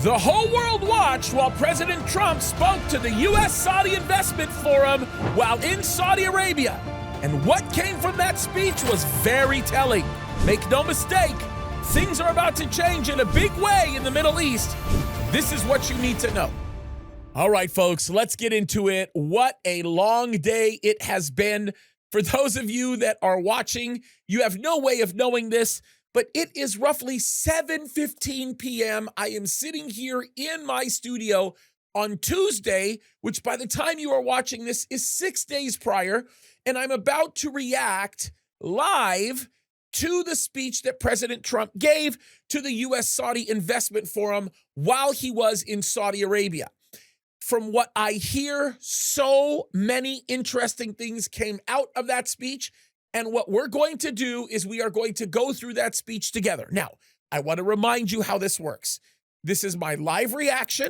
The whole world watched while President Trump spoke to the U.S. Saudi Investment Forum while in Saudi Arabia. And what came from that speech was very telling. Make no mistake, things are about to change in a big way in the Middle East. This is what you need to know. All right, folks, let's get into it. What a long day it has been. For those of you that are watching, you have no way of knowing this, but it is roughly 7:15 p.m. I am sitting here in my studio on Tuesday, which by the time you are watching this is 6 days prior, and I'm about to react live to the speech that President Trump gave to the U.S. Saudi Investment Forum while he was in Saudi Arabia. From what I hear, so many interesting things came out of that speech. And what we're going to do is we are going to go through that speech together. Now, I want to remind you how this works. This is my live reaction.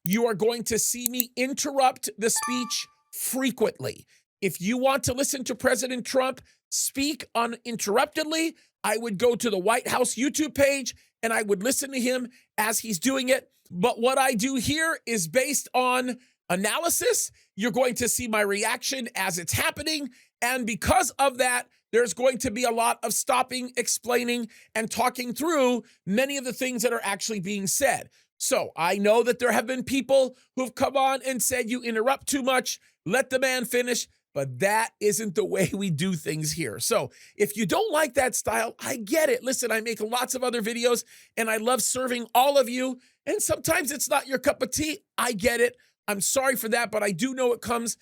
You are going to see me interrupt the speech frequently. If you want to listen to President Trump speak uninterruptedly, I would go to the White House YouTube page and I would listen to him as he's doing it. But what I do here is based on analysis. You're going to see my reaction as it's happening. And because of that, there's going to be a lot of stopping, explaining, and talking through many of the things that are actually being said. So I know that there have been people who've come on and said, you interrupt too much, let the man finish. But that isn't the way we do things here. So if you don't like that style, I get it. Listen, I make lots of other videos and I love serving all of you. And sometimes it's not your cup of tea. I get it. I'm sorry for that, but I do know it comes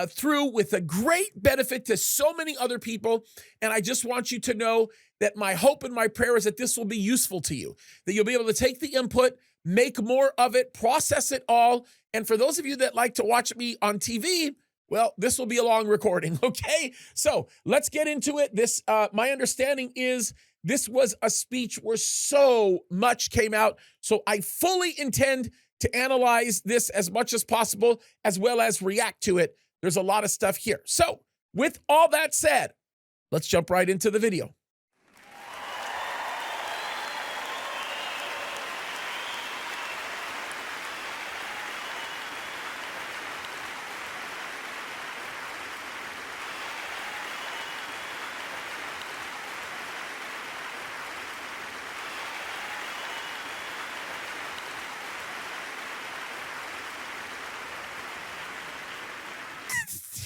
through with a great benefit to so many other people. And I just want you to know that my hope and my prayer is that this will be useful to you, that you'll be able to take the input, make more of it, process it all. And for those of you that like to watch me on TV, well, this will be a long recording, okay? So let's get into it. This, my understanding is this was a speech where so much came out. So I fully intend to analyze this as much as possible, as well as react to it. There's a lot of stuff here. So with all that said, let's jump right into the video.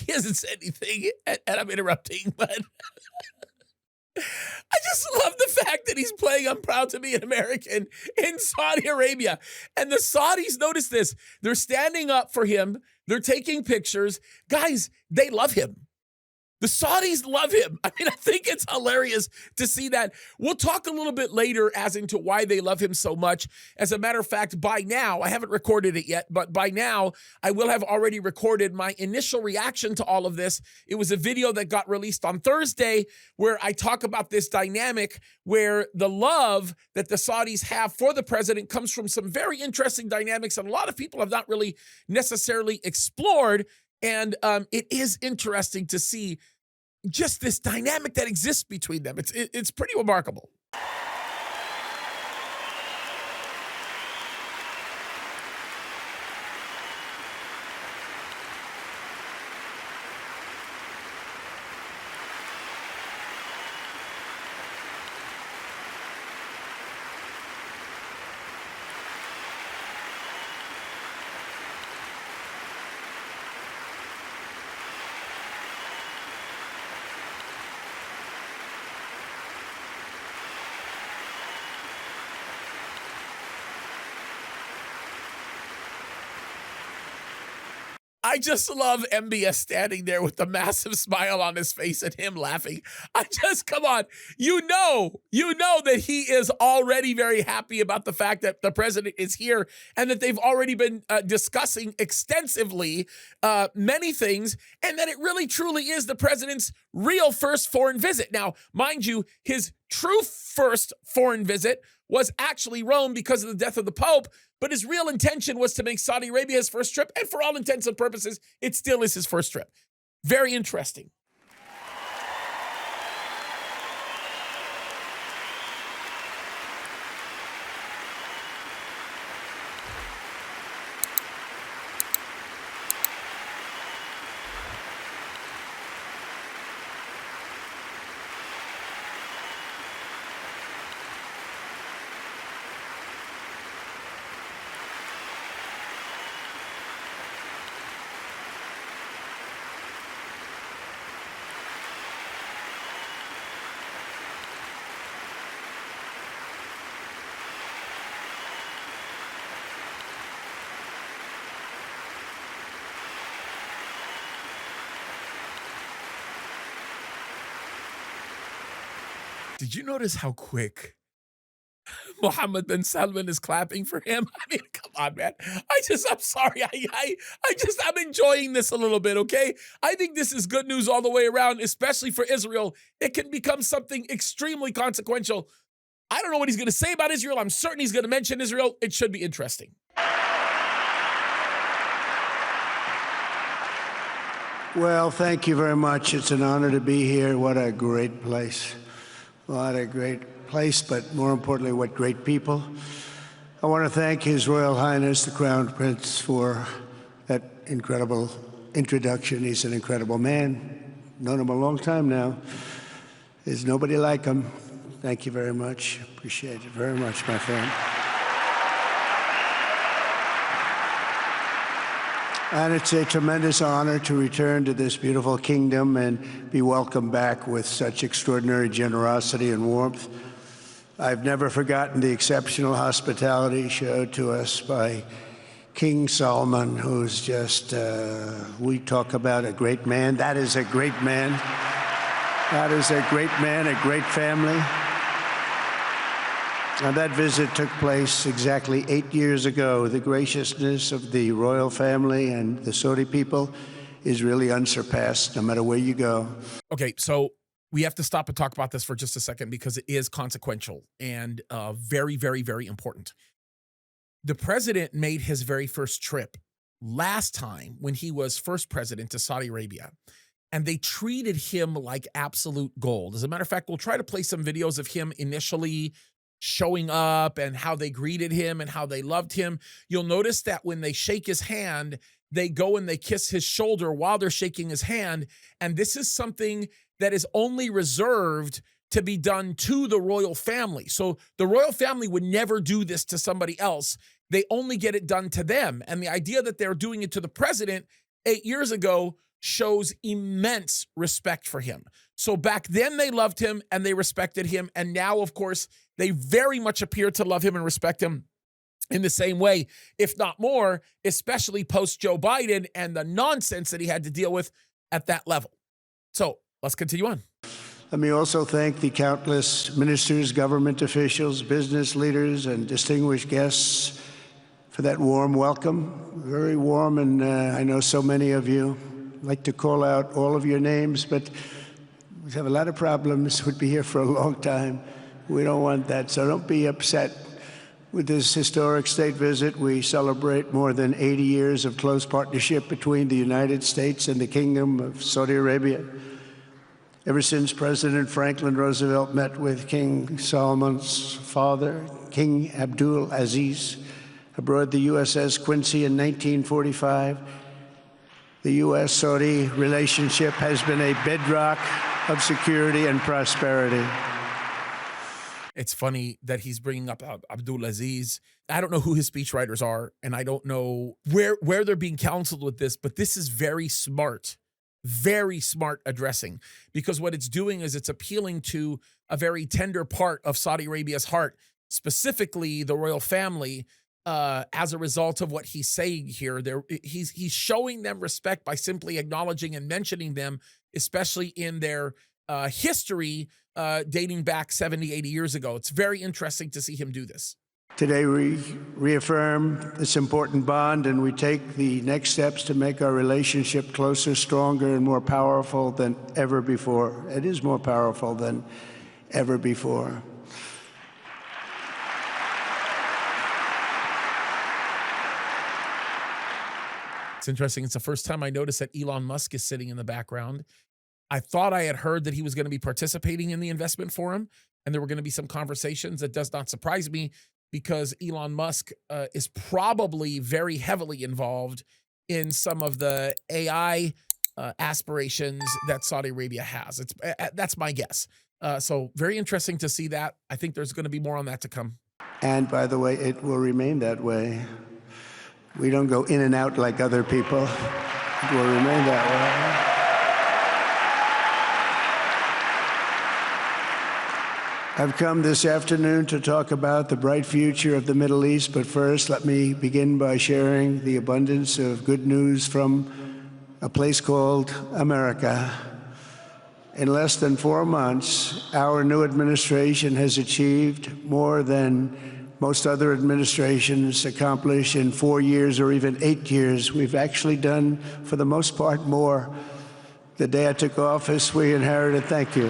He hasn't said anything, and I'm interrupting, but I just love the fact that he's playing I'm proud to be an American in Saudi Arabia. And the Saudis, notice this, they're standing up for him. They're taking pictures. Guys, they love him. The Saudis love him. I mean, I think it's hilarious to see that. We'll talk a little bit later as into why they love him so much. As a matter of fact, by now, I haven't recorded it yet, but by now, I will have already recorded my initial reaction to all of this. It was a video that got released on Thursday where I talk about this dynamic where the love that the Saudis have for the president comes from some very interesting dynamics, and a lot of people have not really necessarily explored. And it is interesting to see just this dynamic that exists between them. It's pretty remarkable. I just love MBS standing there with the massive smile on his face and him laughing. Come on, you know that he is already very happy about the fact that the president is here and that they've already been discussing extensively many things, and that it really truly is the president's real first foreign visit. Now, mind you, his true first foreign visit was actually Rome because of the death of the Pope, but his real intention was to make Saudi Arabia his first trip, and for all intents and purposes, it still is his first trip. Very interesting. Did you notice how quick Mohammed bin Salman is clapping for him? I mean, come on, man. I'm sorry. I'm enjoying this a little bit, okay? I think this is good news all the way around, especially for Israel. It can become something extremely consequential. I don't know what he's going to say about Israel. I'm certain he's going to mention Israel. It should be interesting. Well, thank you very much. It's an honor to be here. What a great place. What a great place, but more importantly, what great people. I want to thank His Royal Highness, the Crown Prince, for that incredible introduction. He's an incredible man. Known him a long time now. There's nobody like him. Thank you very much. Appreciate it very much, my friend. And it's a tremendous honor to return to this beautiful kingdom and be welcomed back with such extraordinary generosity and warmth. I've never forgotten the exceptional hospitality showed to us by King Solomon, who's just, we talk about a great man. That is a great man. That is a great man, a great family. And that visit took place exactly 8 years ago. The graciousness of the royal family and the Saudi people is really unsurpassed, no matter where you go. Okay, so we have to stop and talk about this for just a second because it is consequential and very, very, very important. The president made his very first trip last time when he was first president to Saudi Arabia, and they treated him like absolute gold. As a matter of fact, we'll try to play some videos of him initially showing up and how they greeted him and how they loved him. You'll notice that when they shake his hand, they go and they kiss his shoulder while they're shaking his hand. And this is something that is only reserved to be done to the royal family. So the royal family would never do this to somebody else. They only get it done to them. And the idea that they're doing it to the president 8 years ago shows immense respect for him. So back then they loved him and they respected him. And now, of course, they very much appear to love him and respect him in the same way, if not more, especially post Joe Biden and the nonsense that he had to deal with at that level. So let's continue on. Let me also thank the countless ministers, government officials, business leaders, and distinguished guests for that warm welcome. Very warm, and I know so many of you. I'd like to call out all of your names, but we have a lot of problems. We'd be here for a long time. We don't want that, so don't be upset. With this historic state visit, we celebrate more than 80 years of close partnership between the United States and the Kingdom of Saudi Arabia. Ever since President Franklin Roosevelt met with King Solomon's father, King Abdul Aziz, aboard the USS Quincy in 1945, the U.S. Saudi relationship has been a bedrock of security and prosperity. It's funny that he's bringing up Abdul Aziz. I don't know who his speechwriters are, and I don't know where they're being counseled with this, but this is very smart addressing, because what it's doing is it's appealing to a very tender part of Saudi Arabia's heart, specifically the royal family, as a result of what he's saying here. He's showing them respect by simply acknowledging and mentioning them, especially in their history dating back 70, 80 years ago. It's very interesting to see him do this. Today we reaffirm this important bond, and we take the next steps to make our relationship closer, stronger, and more powerful than ever before. It is more powerful than ever before. It's interesting. It's the first time I noticed that Elon Musk is sitting in the background. I thought I had heard that he was going to be participating in the investment forum, and there were going to be some conversations. That does not surprise me, because Elon Musk is probably very heavily involved in some of the AI aspirations that Saudi Arabia has. That's my guess. So very interesting to see that. I think there's going to be more on that to come. And by the way, it will remain that way. We don't go in and out like other people. It will remain that way. I've come this afternoon to talk about the bright future of the Middle East, but first let me begin by sharing the abundance of good news from a place called America. In less than 4 months, our new administration has achieved more than most other administrations accomplish in 4 years or even 8 years. We've actually done, for the most part, more. The day I took office, we inherited. Thank you.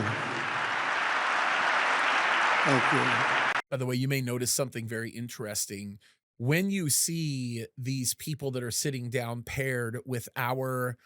Thank you. By the way, you may notice something very interesting. When you see these people that are sitting down paired with our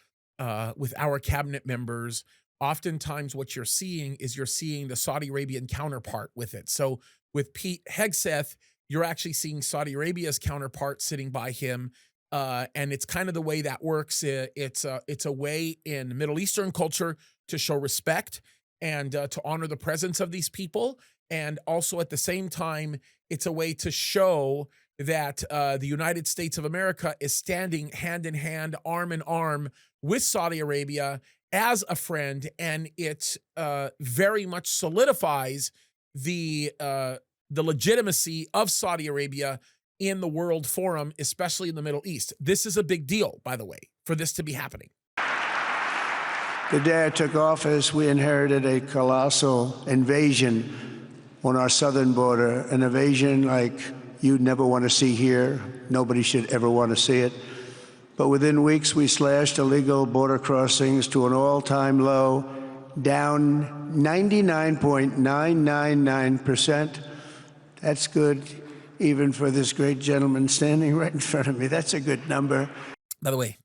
cabinet members, oftentimes what you're seeing is you're seeing the Saudi Arabian counterpart with it. So with Pete Hegseth, you're actually seeing Saudi Arabia's counterpart sitting by him. And it's kind of the way that works. It's a way in Middle Eastern culture to show respect and to honor the presence of these people. And also at the same time, it's a way to show that the United States of America is standing hand in hand, arm in arm with Saudi Arabia as a friend. And it very much solidifies the legitimacy of Saudi Arabia in the world forum, especially in the Middle East. This is a big deal, by the way, for this to be happening. The day I took office, we inherited a colossal invasion on our southern border, an invasion like you'd never want to see here. Nobody should ever want to see it. But within weeks, we slashed illegal border crossings to an all-time low, down 99.999%. That's good, even for this great gentleman standing right in front of me. That's a good number. By the way,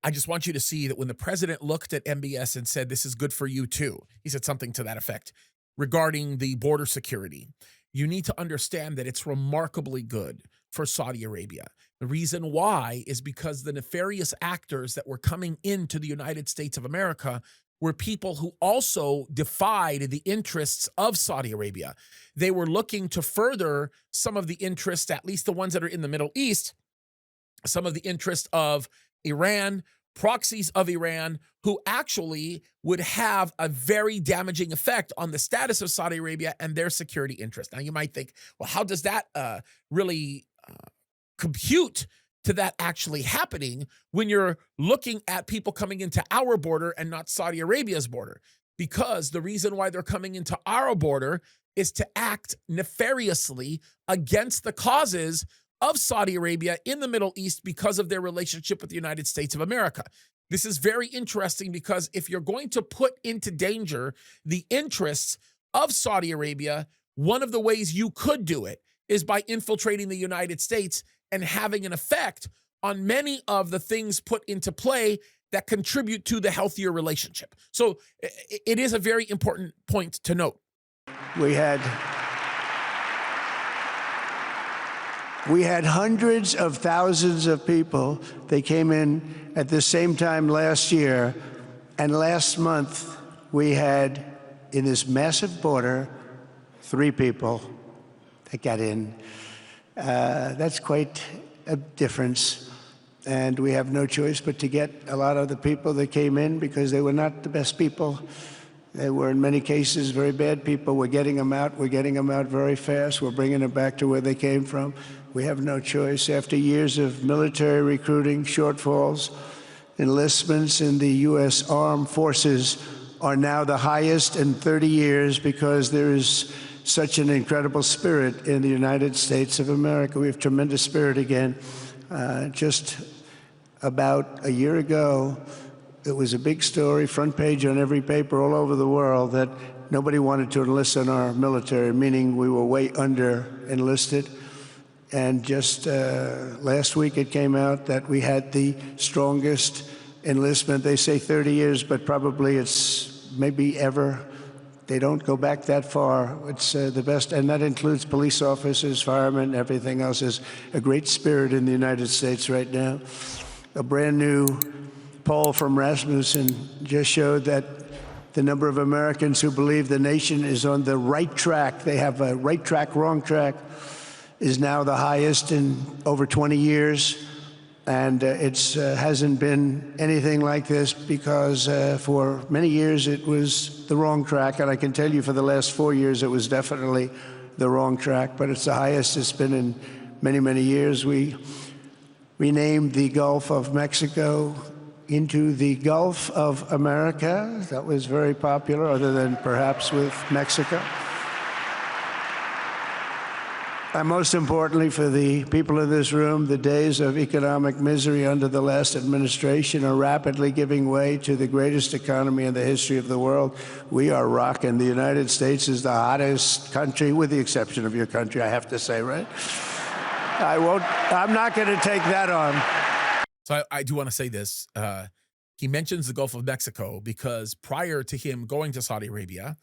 I just want you to see that when the president looked at MBS and said, "This is good for you too," he said something to that effect regarding the border security. You need to understand that it's remarkably good for Saudi Arabia. The reason why is because the nefarious actors that were coming into the United States of America were people who also defied the interests of Saudi Arabia. They were looking to further some of the interests, at least the ones that are in the Middle East, some of the interests of Iran, proxies of Iran, who actually would have a very damaging effect on the status of Saudi Arabia and their security interests. Now, you might think, well, how does that really compute to that actually happening when you're looking at people coming into our border and not Saudi Arabia's border? Because the reason why they're coming into our border is to act nefariously against the causes of Saudi Arabia in the Middle East because of their relationship with the United States of America. This is very interesting because if you're going to put into danger the interests of Saudi Arabia, one of the ways you could do it is by infiltrating the United States and having an effect on many of the things put into play that contribute to the healthier relationship. So it is a very important point to note. We had hundreds of thousands of people. They came in at the same time last year. And last month, we had, in this massive border, 3 people that got in. That's quite a difference. And we have no choice but to get a lot of the people that came in because they were not the best people. They were, in many cases, very bad people. We're getting them out. We're getting them out very fast. We're bringing them back to where they came from. We have no choice. After years of military recruiting shortfalls, enlistments in the U.S. Armed Forces are now the highest in 30 years because there is such an incredible spirit in the United States of America. We have tremendous spirit again. Just about a year ago, it was a big story, front page on every paper all over the world, that nobody wanted to enlist in our military, meaning we were way under enlisted. And just last week it came out that we had the strongest enlistment. They say 30 years, but probably it's maybe ever. They don't go back that far. It's the best, and that includes police officers, firemen, everything else. Is a great spirit in the United States right now. A brand new poll from Rasmussen just showed that the number of Americans who believe the nation is on the right track, they have a right track, wrong track, is now the highest in over 20 years. And it hasn't been anything like this because for many years it was the wrong track. And I can tell you for the last 4 years it was definitely the wrong track, but it's the highest it's been in many, many years. We renamed the Gulf of Mexico into the Gulf of America. That was very popular, other than perhaps with Mexico. And most importantly for the people in this room, the days of economic misery under the last administration are rapidly giving way to the greatest economy in the history of the world. We are rocking. The United States is the hottest country, with the exception of your country, I have to say, right? I'm not going to take that on. So I do want to say this. He mentions the Gulf of Mexico because prior to him going to Saudi Arabia,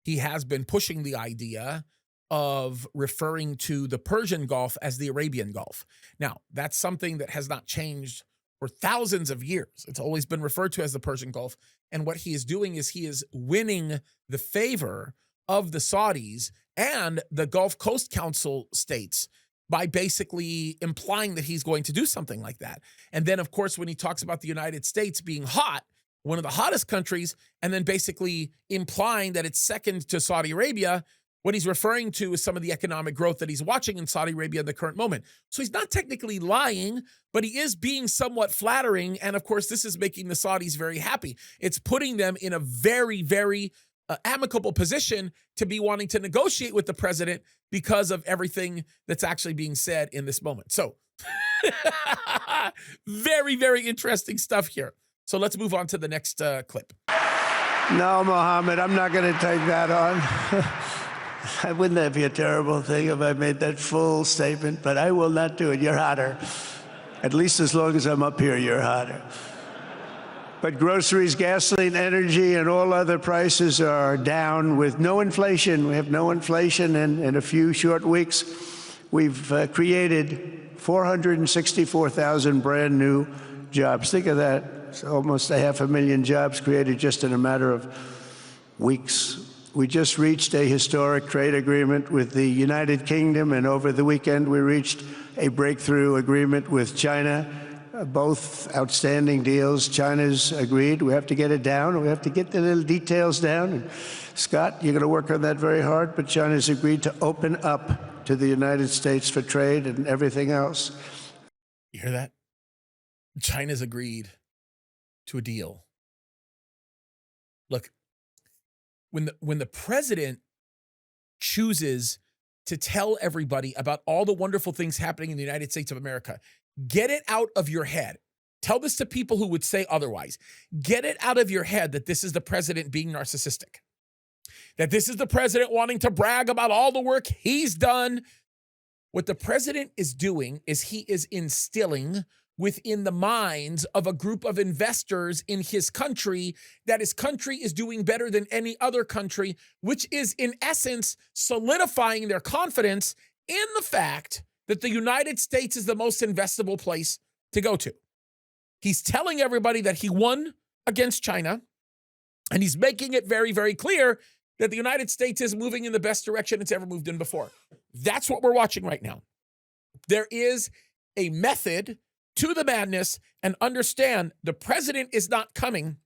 he has been pushing the idea of referring to the Persian Gulf as the Arabian Gulf. Now, that's something that has not changed for thousands of years. It's always been referred to as the Persian Gulf. And what he is doing is he is winning the favor of the Saudis and the Gulf Coast Council states by basically implying that he's going to do something like that. And then, of course, when he talks about the United States being hot, one of the hottest countries, and then basically implying that it's second to Saudi Arabia, what he's referring to is some of the economic growth that he's watching in Saudi Arabia in the current moment. So he's not technically lying, but he is being somewhat flattering. And of course, this is making the Saudis very happy. It's putting them in a very, very amicable position to be wanting to negotiate with the president because of everything that's actually being said in this moment. So very, very interesting stuff here. So let's move on to the next clip. No, Mohammed, I'm not going to take that on. Wouldn't that be a terrible thing if I made that full statement? But I will not do it. You're hotter. At least as long as I'm up here, you're hotter. But groceries, gasoline, energy, and all other prices are down with no inflation. We have no inflation, and in a few short weeks, we've created 464,000 brand new jobs. Think of that. It's almost 500,000 jobs created just in a matter of weeks. We just reached a historic trade agreement with the United Kingdom, and over the weekend we reached a breakthrough agreement with China. Both outstanding deals. China's agreed. We have to get it down. We have to get the little details down. And Scott, you're going to work on that very hard, but China's agreed to open up to the United States for trade and everything else. You hear that? China's agreed to a deal. Look, when the president chooses to tell everybody about all the wonderful things happening in the United States of America, get it out of your head. Tell this to people who would say otherwise. Get it out of your head that this is the president being narcissistic, that this is the president wanting to brag about all the work he's done. What the president is doing is he is instilling within the minds of a group of investors in his country that his country is doing better than any other country, which is in essence solidifying their confidence in the fact that the United States is the most investable place to go to. He's telling everybody that he won against China, and he's making it very, very clear that the United States is moving in the best direction it's ever moved in before. That's what we're watching right now. There is a method to the madness, and understand the president is not coming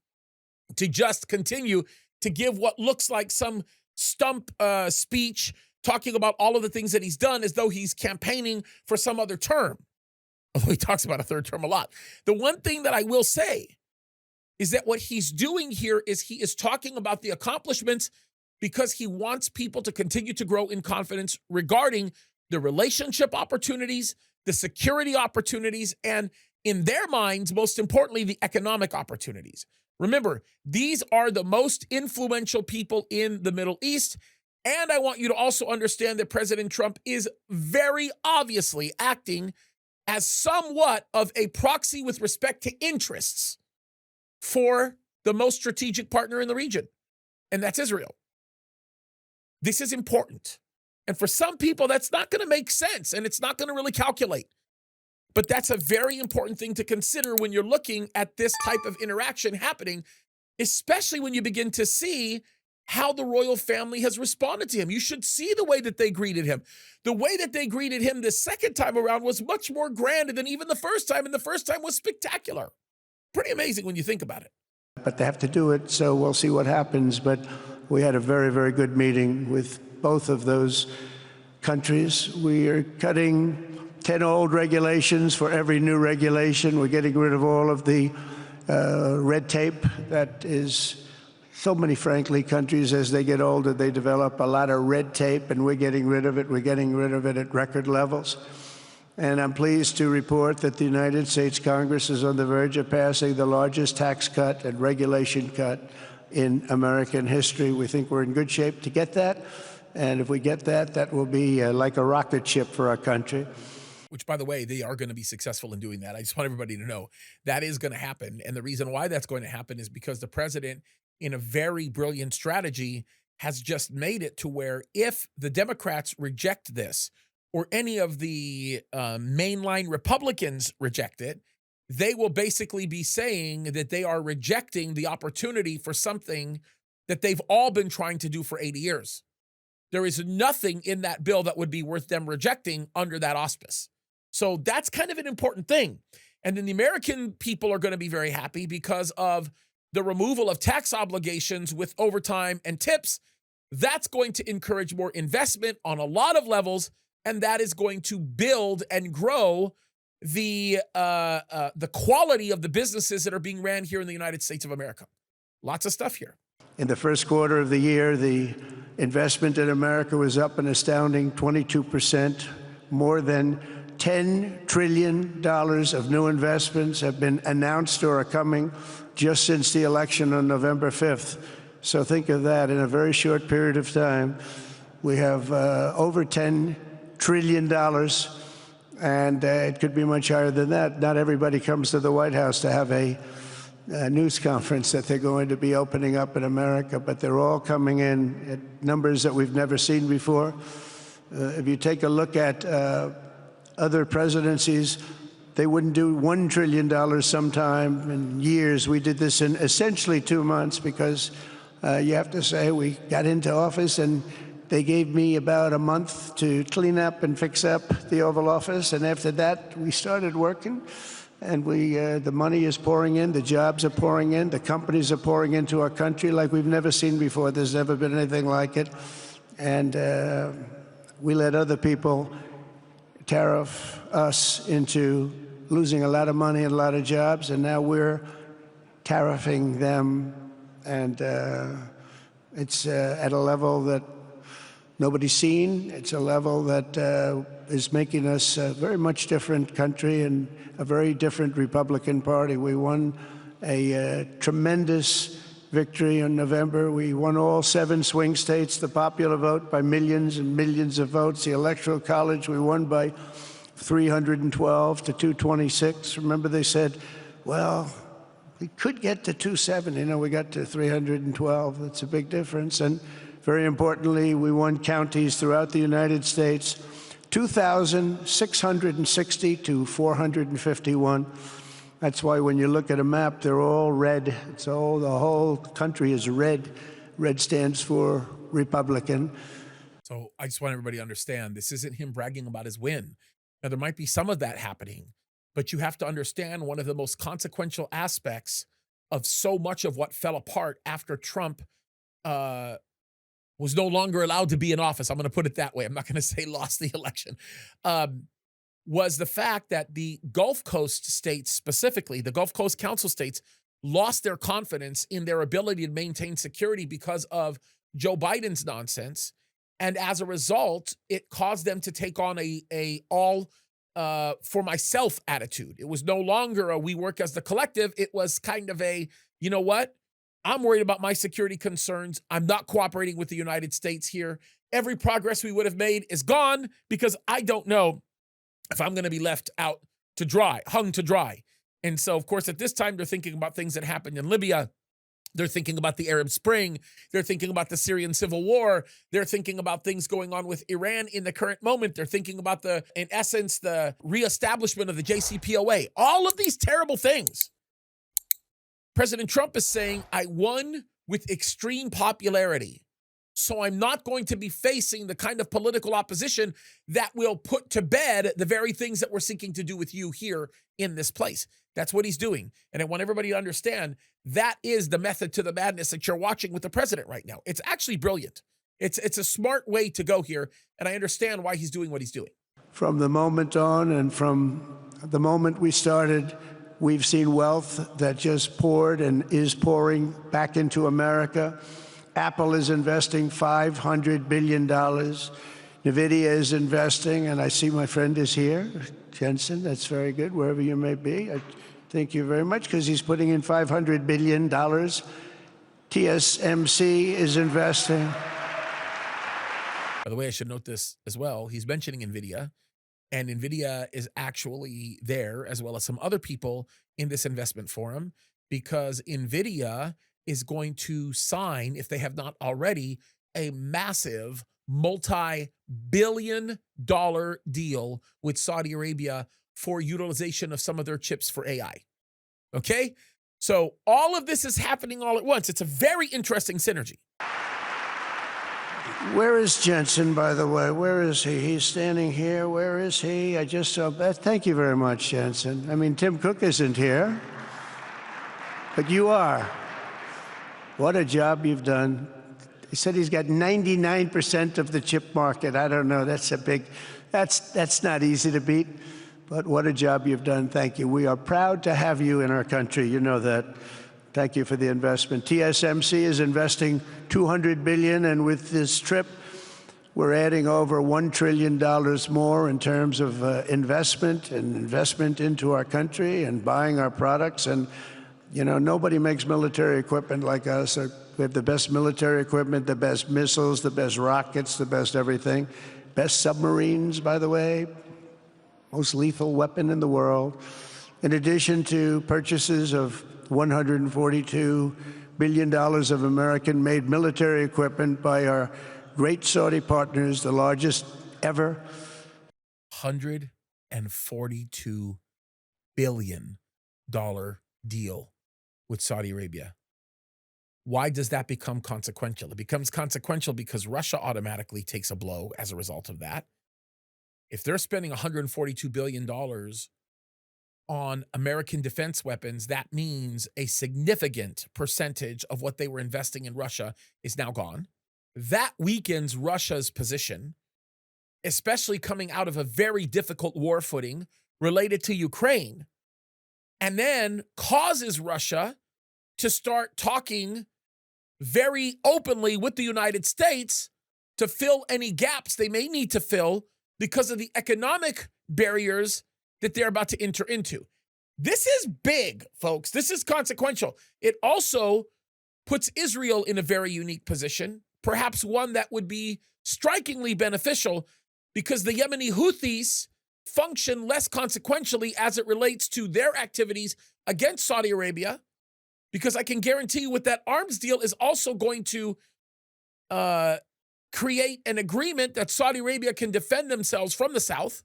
to just continue to give what looks like some stump speech talking about all of the things that he's done as though he's campaigning for some other term, although he talks about a third term a lot. The one thing that I will say is that what he's doing here is he is talking about the accomplishments because he wants people to continue to grow in confidence regarding the relationship opportunities, the security opportunities, and in their minds, most importantly, the economic opportunities. Remember, these are the most influential people in the Middle East. And I want you to also understand that President Trump is very obviously acting as somewhat of a proxy with respect to interests for the most strategic partner in the region, and that's Israel. This is important. And for some people, that's not going to make sense, and it's not going to really calculate. But that's a very important thing to consider when you're looking at this type of interaction happening, especially when you begin to see how the royal family has responded to him. You should see the way that they greeted him. The way that they greeted him the second time around was much more grand than even the first time, and the first time was spectacular. Pretty amazing when you think about it. But they have to do it, so we'll see what happens. But we had a very, very good meeting with both of those countries. We are cutting 10 old regulations for every new regulation. We're getting rid of all of the red tape that is so many, frankly, countries, as they get older, they develop a lot of red tape, and we're getting rid of it. We're getting rid of it at record levels. And I'm pleased to report that the United States Congress is on the verge of passing the largest tax cut and regulation cut in American history. We think we're in good shape to get that. And if we get that, that will be like a rocket ship for our country. Which, by the way, they are going to be successful in doing that. I just want everybody to know that is going to happen. And the reason why that's going to happen is because the president, in a very brilliant strategy, has just made it to where if the Democrats reject this, or any of the mainline Republicans reject it, they will basically be saying that they are rejecting the opportunity for something that they've all been trying to do for 80 years. There is nothing in that bill that would be worth them rejecting under that auspice. So that's kind of an important thing. And then the American people are going to be very happy because of the removal of tax obligations with overtime and tips. That's going to encourage more investment on a lot of levels, and that is going to build and grow the quality of the businesses that are being ran here in the United States of America. Lots of stuff here. In the first quarter of the year, the investment in America was up an astounding 22%. More than $10 trillion of new investments have been announced or are coming just since the election on November 5th. So think of that. In a very short period of time, we have over $10 trillion, and it could be much higher than that. Not everybody comes to the White House to have a news conference that they're going to be opening up in America, but they're all coming in at numbers that we've never seen before. If you take a look at other presidencies, they wouldn't do $1 trillion sometime in years. We did this in essentially 2 months because you have to say we got into office and they gave me about a month to clean up and fix up the Oval Office, and after that we started working, and the money is pouring in, the jobs are pouring in, the companies are pouring into our country like we've never seen before. There's never been anything like it, and we let other people tariff us into losing a lot of money and a lot of jobs, and now we're tariffing them, and it's at a level that nobody's seen. It's a level that is making us a very much different country and a very different Republican Party. We won a tremendous victory in November. We won all 7 swing states, the popular vote by millions and millions of votes. The Electoral College, we won by 312 to 226. Remember, they said, well, we could get to 270. No, we got to 312. That's a big difference. And very importantly, we won counties throughout the United States, 2,660 to 451. That's why when you look at a map, they're all red. The whole country is red. Red stands for Republican. So I just want everybody to understand, this isn't him bragging about his win. Now, there might be some of that happening, but you have to understand one of the most consequential aspects of so much of what fell apart after Trump was no longer allowed to be in office. I'm going to put it that way. I'm not going to say lost the election. Was the fact that the Gulf Coast states, specifically the Gulf Coast Council states, lost their confidence in their ability to maintain security because of Joe Biden's nonsense. And as a result, it caused them to take on a all for myself attitude. It was no longer a we work as the collective. It was kind of a, you know what? I'm worried about my security concerns. I'm not cooperating with the United States here. Every progress we would have made is gone because I don't know if I'm going to be left out to dry, hung to dry. And so, of course, at this time, they're thinking about things that happened in Libya. They're thinking about the Arab Spring. They're thinking about the Syrian civil war. They're thinking about things going on with Iran in the current moment. They're thinking about in essence, the reestablishment of the JCPOA. All of these terrible things. President Trump is saying, I won with extreme popularity, so I'm not going to be facing the kind of political opposition that will put to bed the very things that we're seeking to do with you here in this place. That's what he's doing. And I want everybody to understand that is the method to the madness that you're watching with the president right now. It's actually brilliant. It's a smart way to go here, and I understand why he's doing what he's doing. From the moment on and from the moment we started We've seen wealth that just poured and is pouring back into America. Apple is investing $500 billion. NVIDIA is investing, and I see my friend is here, Jensen. That's very good, wherever you may be. I thank you very much, because he's putting in $500 billion. TSMC is investing. By the way, I should note this as well. He's mentioning NVIDIA, and NVIDIA is actually there, as well as some other people in this investment forum, because NVIDIA is going to sign, if they have not already, a massive multi-billion-dollar deal with Saudi Arabia for utilization of some of their chips for AI. Okay? So all of this is happening all at once. It's a very interesting synergy. Where is Jensen, by the way? Where is he? He's standing here. Where is he? I just saw that. Thank you very much, Jensen. I mean, Tim Cook isn't here, but you are. What a job you've done. He said he's got 99% of the chip market. I don't know. That's a big, that's not easy to beat. But what a job you've done. Thank you. We are proud to have you in our country. You know that. Thank you for the investment. TSMC is investing $200 billion, and with this trip, we're adding over $1 trillion more in terms of investment into our country and buying our products. And, you know, nobody makes military equipment like us. We have the best military equipment, the best missiles, the best rockets, the best everything. Best submarines, by the way. Most lethal weapon in the world, in addition to purchases of $142 billion of American-made military equipment by our great Saudi partners, the largest ever. $142 billion deal with Saudi Arabia. Why does that become consequential? It becomes consequential because Russia automatically takes a blow as a result of that. If they're spending $142 billion on American defense weapons, that means a significant percentage of what they were investing in Russia is now gone. That weakens Russia's position, especially coming out of a very difficult war footing related to Ukraine, and then causes Russia to start talking very openly with the United States to fill any gaps they may need to fill because of the economic barriers that they're about to enter into. This is big, folks. This is consequential. It also puts Israel in a very unique position, perhaps one that would be strikingly beneficial, because the Yemeni Houthis function less consequentially as it relates to their activities against Saudi Arabia, because I can guarantee you with that arms deal is also going to create an agreement that Saudi Arabia can defend themselves from the south,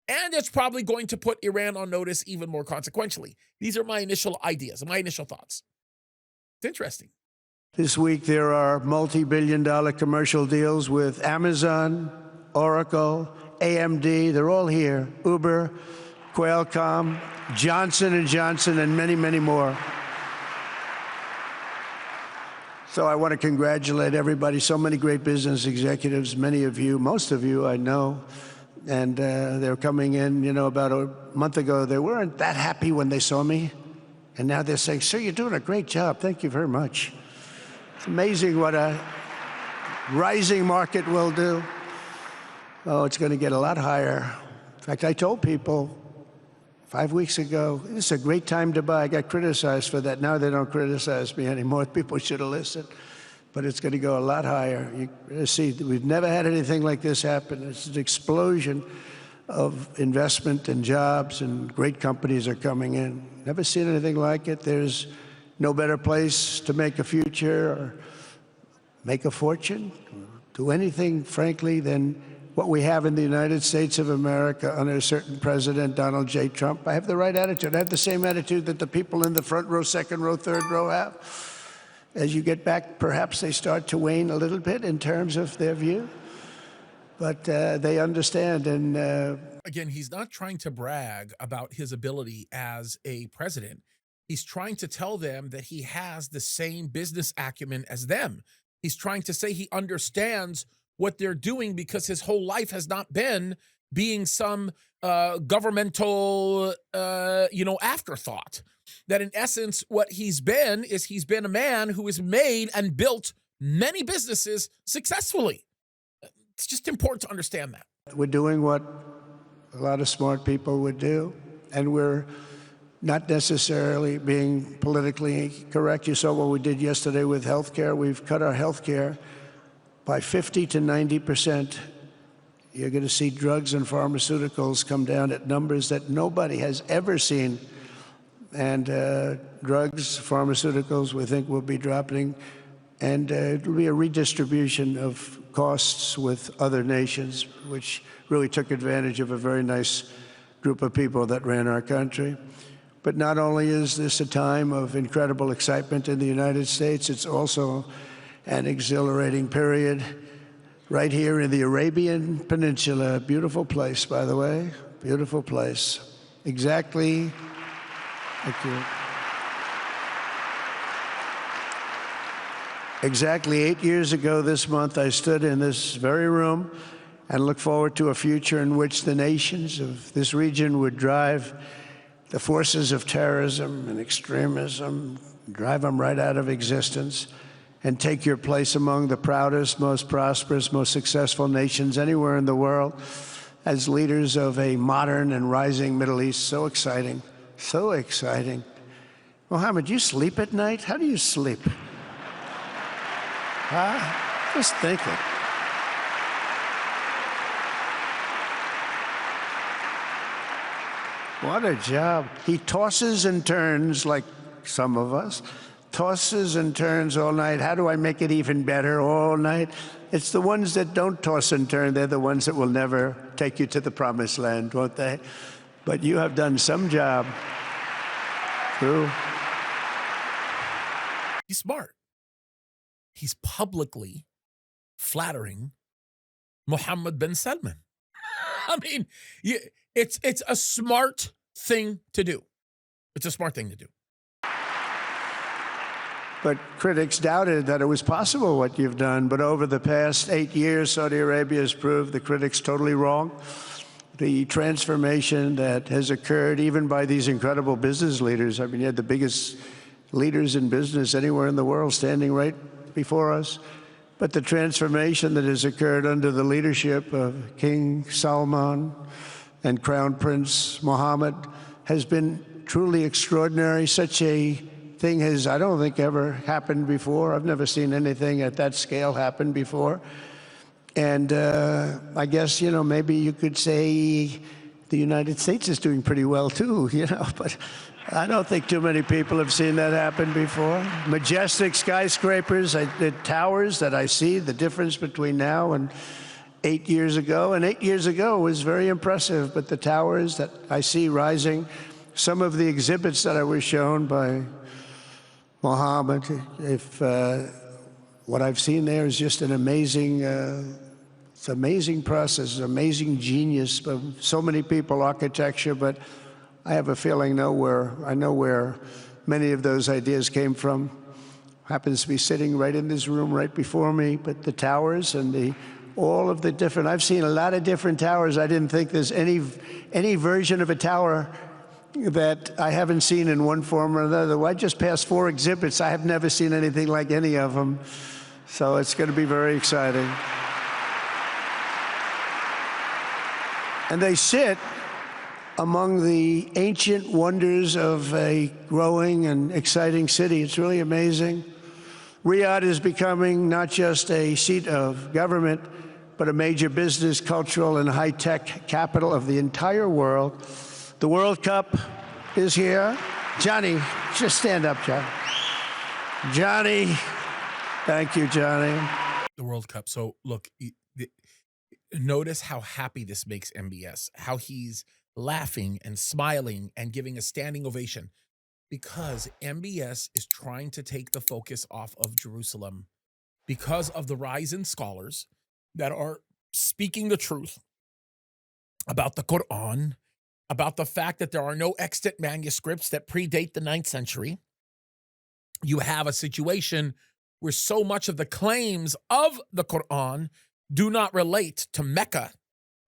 and it's probably going to put Iran on notice even more consequentially. These are my initial ideas, my initial thoughts. It's interesting. This week, there are multi-billion-dollar commercial deals with Amazon, Oracle, AMD. They're all here. Uber, Qualcomm, Johnson & Johnson, and many, many more. So I want to congratulate everybody. So many great business executives, many of you, most of you I know. And they're coming in, you know, about a month ago. They weren't that happy when they saw me. And now they're saying, sir, you're doing a great job. Thank you very much. It's amazing what a rising market will do. Oh, it's going to get a lot higher. In fact, I told people 5 weeks ago, this is a great time to buy. I got criticized for that. Now they don't criticize me anymore. People should have listened. But it's going to go a lot higher. You see, we've never had anything like this happen. It's an explosion of investment and jobs, and great companies are coming in. Never seen anything like it. There's no better place to make a future or make a fortune, or do anything, frankly, than what we have in the United States of America under a certain president, Donald J. Trump. I have the right attitude. I have the same attitude that the people in the front row, second row, third row have. As you get back, perhaps they start to wane a little bit in terms of their view, but they understand. And again, he's not trying to brag about his ability as a president. He's trying to tell them that he has the same business acumen as them. He's trying to say he understands what they're doing, because his whole life has not been being some governmental, afterthought. That in essence, what he's been is he's been a man who has made and built many businesses successfully. It's just important to understand that. We're doing what a lot of smart people would do, and we're not necessarily being politically correct. You saw what we did yesterday with healthcare. We've cut our healthcare by 50 to 90%. You're going to see drugs and pharmaceuticals come down at numbers that nobody has ever seen. And drugs, pharmaceuticals, we think will be dropping. And it'll be a redistribution of costs with other nations, which really took advantage of a very nice group of people that ran our country. But not only is this a time of incredible excitement in the United States, it's also an exhilarating period right here in the Arabian Peninsula. Beautiful place, by the way, beautiful place. Exactly, thank you. Exactly 8 years ago this month, I stood in this very room and looked forward to a future in which the nations of this region would drive the forces of terrorism and extremism, drive them right out of existence, and take your place among the proudest, most prosperous, most successful nations anywhere in the world as leaders of a modern and rising Middle East. So exciting, so exciting. Mohammed, you sleep at night? How do you sleep? Huh? Just think it. What a job. He tosses and turns like some of us, tosses and turns all night. How do I make it even better all night? It's the ones that don't toss and turn. They're the ones that will never take you to the promised land, won't they? But you have done some job. True. He's smart. He's publicly flattering Mohammed bin Salman. I mean, it's a smart thing to do. It's a smart thing to do. But critics doubted that it was possible what you've done. But over the past 8 years, Saudi Arabia has proved the critics totally wrong. The transformation that has occurred, even by these incredible business leaders. I mean, you had the biggest leaders in business anywhere in the world standing right before us. But the transformation that has occurred under the leadership of King Salman and Crown Prince Mohammed has been truly extraordinary. Such a thing has, I don't think, ever happened before. I've never seen anything at that scale happen before. And I guess, maybe you could say the United States is doing pretty well too, but I don't think too many people have seen that happen before. Majestic skyscrapers, the towers that I see, the difference between now and 8 years ago. And 8 years ago was very impressive, but the towers that I see rising, some of the exhibits that I was shown by Mohammed, what I've seen there is just an amazing, it's an amazing process, amazing genius of so many people, architecture, but I have a feeling I know where many of those ideas came from. Happens to be sitting right in this room right before me, but the towers and all of the different, I've seen a lot of different towers. I didn't think there's any version of a tower that I haven't seen in one form or another. I just passed 4 exhibits. I have never seen anything like any of them. So it's going to be very exciting. And they sit among the ancient wonders of a growing and exciting city. It's really amazing. Riyadh is becoming not just a seat of government, but a major business, cultural, and high-tech capital of the entire world. The World Cup is here. Johnny, just stand up, Johnny. Johnny, thank you, Johnny. The World Cup. So look, notice how happy this makes MBS, how he's laughing and smiling and giving a standing ovation, because MBS is trying to take the focus off of Jerusalem because of the rise in scholars that are speaking the truth about the Quran, about the fact that there are no extant manuscripts that predate the 9th century. You have a situation where so much of the claims of the Quran do not relate to Mecca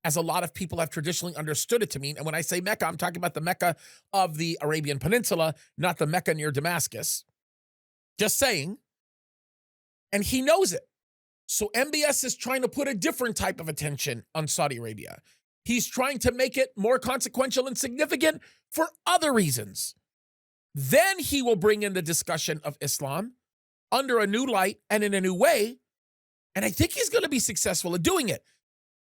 as a lot of people have traditionally understood it to mean. And when I say Mecca, I'm talking about the Mecca of the Arabian Peninsula, not the Mecca near Damascus. Just saying. And he knows it. So MBS is trying to put a different type of attention on Saudi Arabia. He's trying to make it more consequential and significant for other reasons. Then he will bring in the discussion of Islam under a new light and in a new way. And I think he's going to be successful at doing it.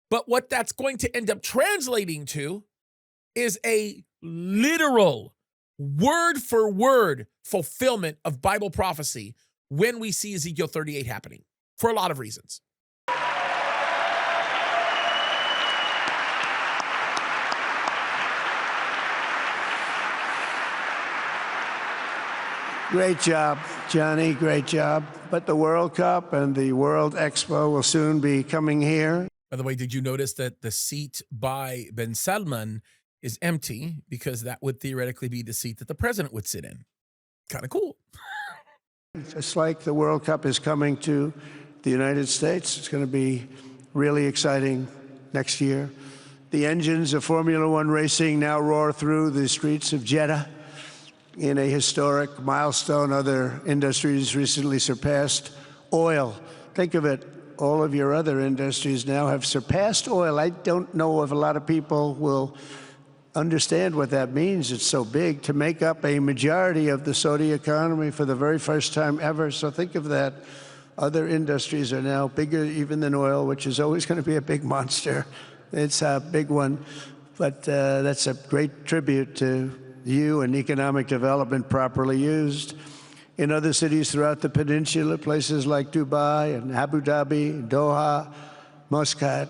But what that's going to end up translating to is a literal, word-for-word fulfillment of Bible prophecy when we see Ezekiel 38 happening, for a lot of reasons. Great job, Johnny, great job. But the World Cup and the World Expo will soon be coming here. By the way, did you notice that the seat by Ben Salman is empty because that would theoretically be the seat that the president would sit in? Kind of cool. Just like the World Cup is coming to the United States, it's going to be really exciting next year. The engines of Formula One racing now roar through the streets of Jeddah in a historic milestone. Other industries recently surpassed oil. Think of it, all of your other industries now have surpassed oil. I don't know if a lot of people will understand what that means. It's so big, to make up a majority of the Saudi economy for the very first time ever. So think of that. Other industries are now bigger even than oil, which is always going to be a big monster. It's a big one. But that's a great tribute to you and economic development properly used. In other cities throughout the peninsula, places like Dubai and Abu Dhabi, Doha, Muscat,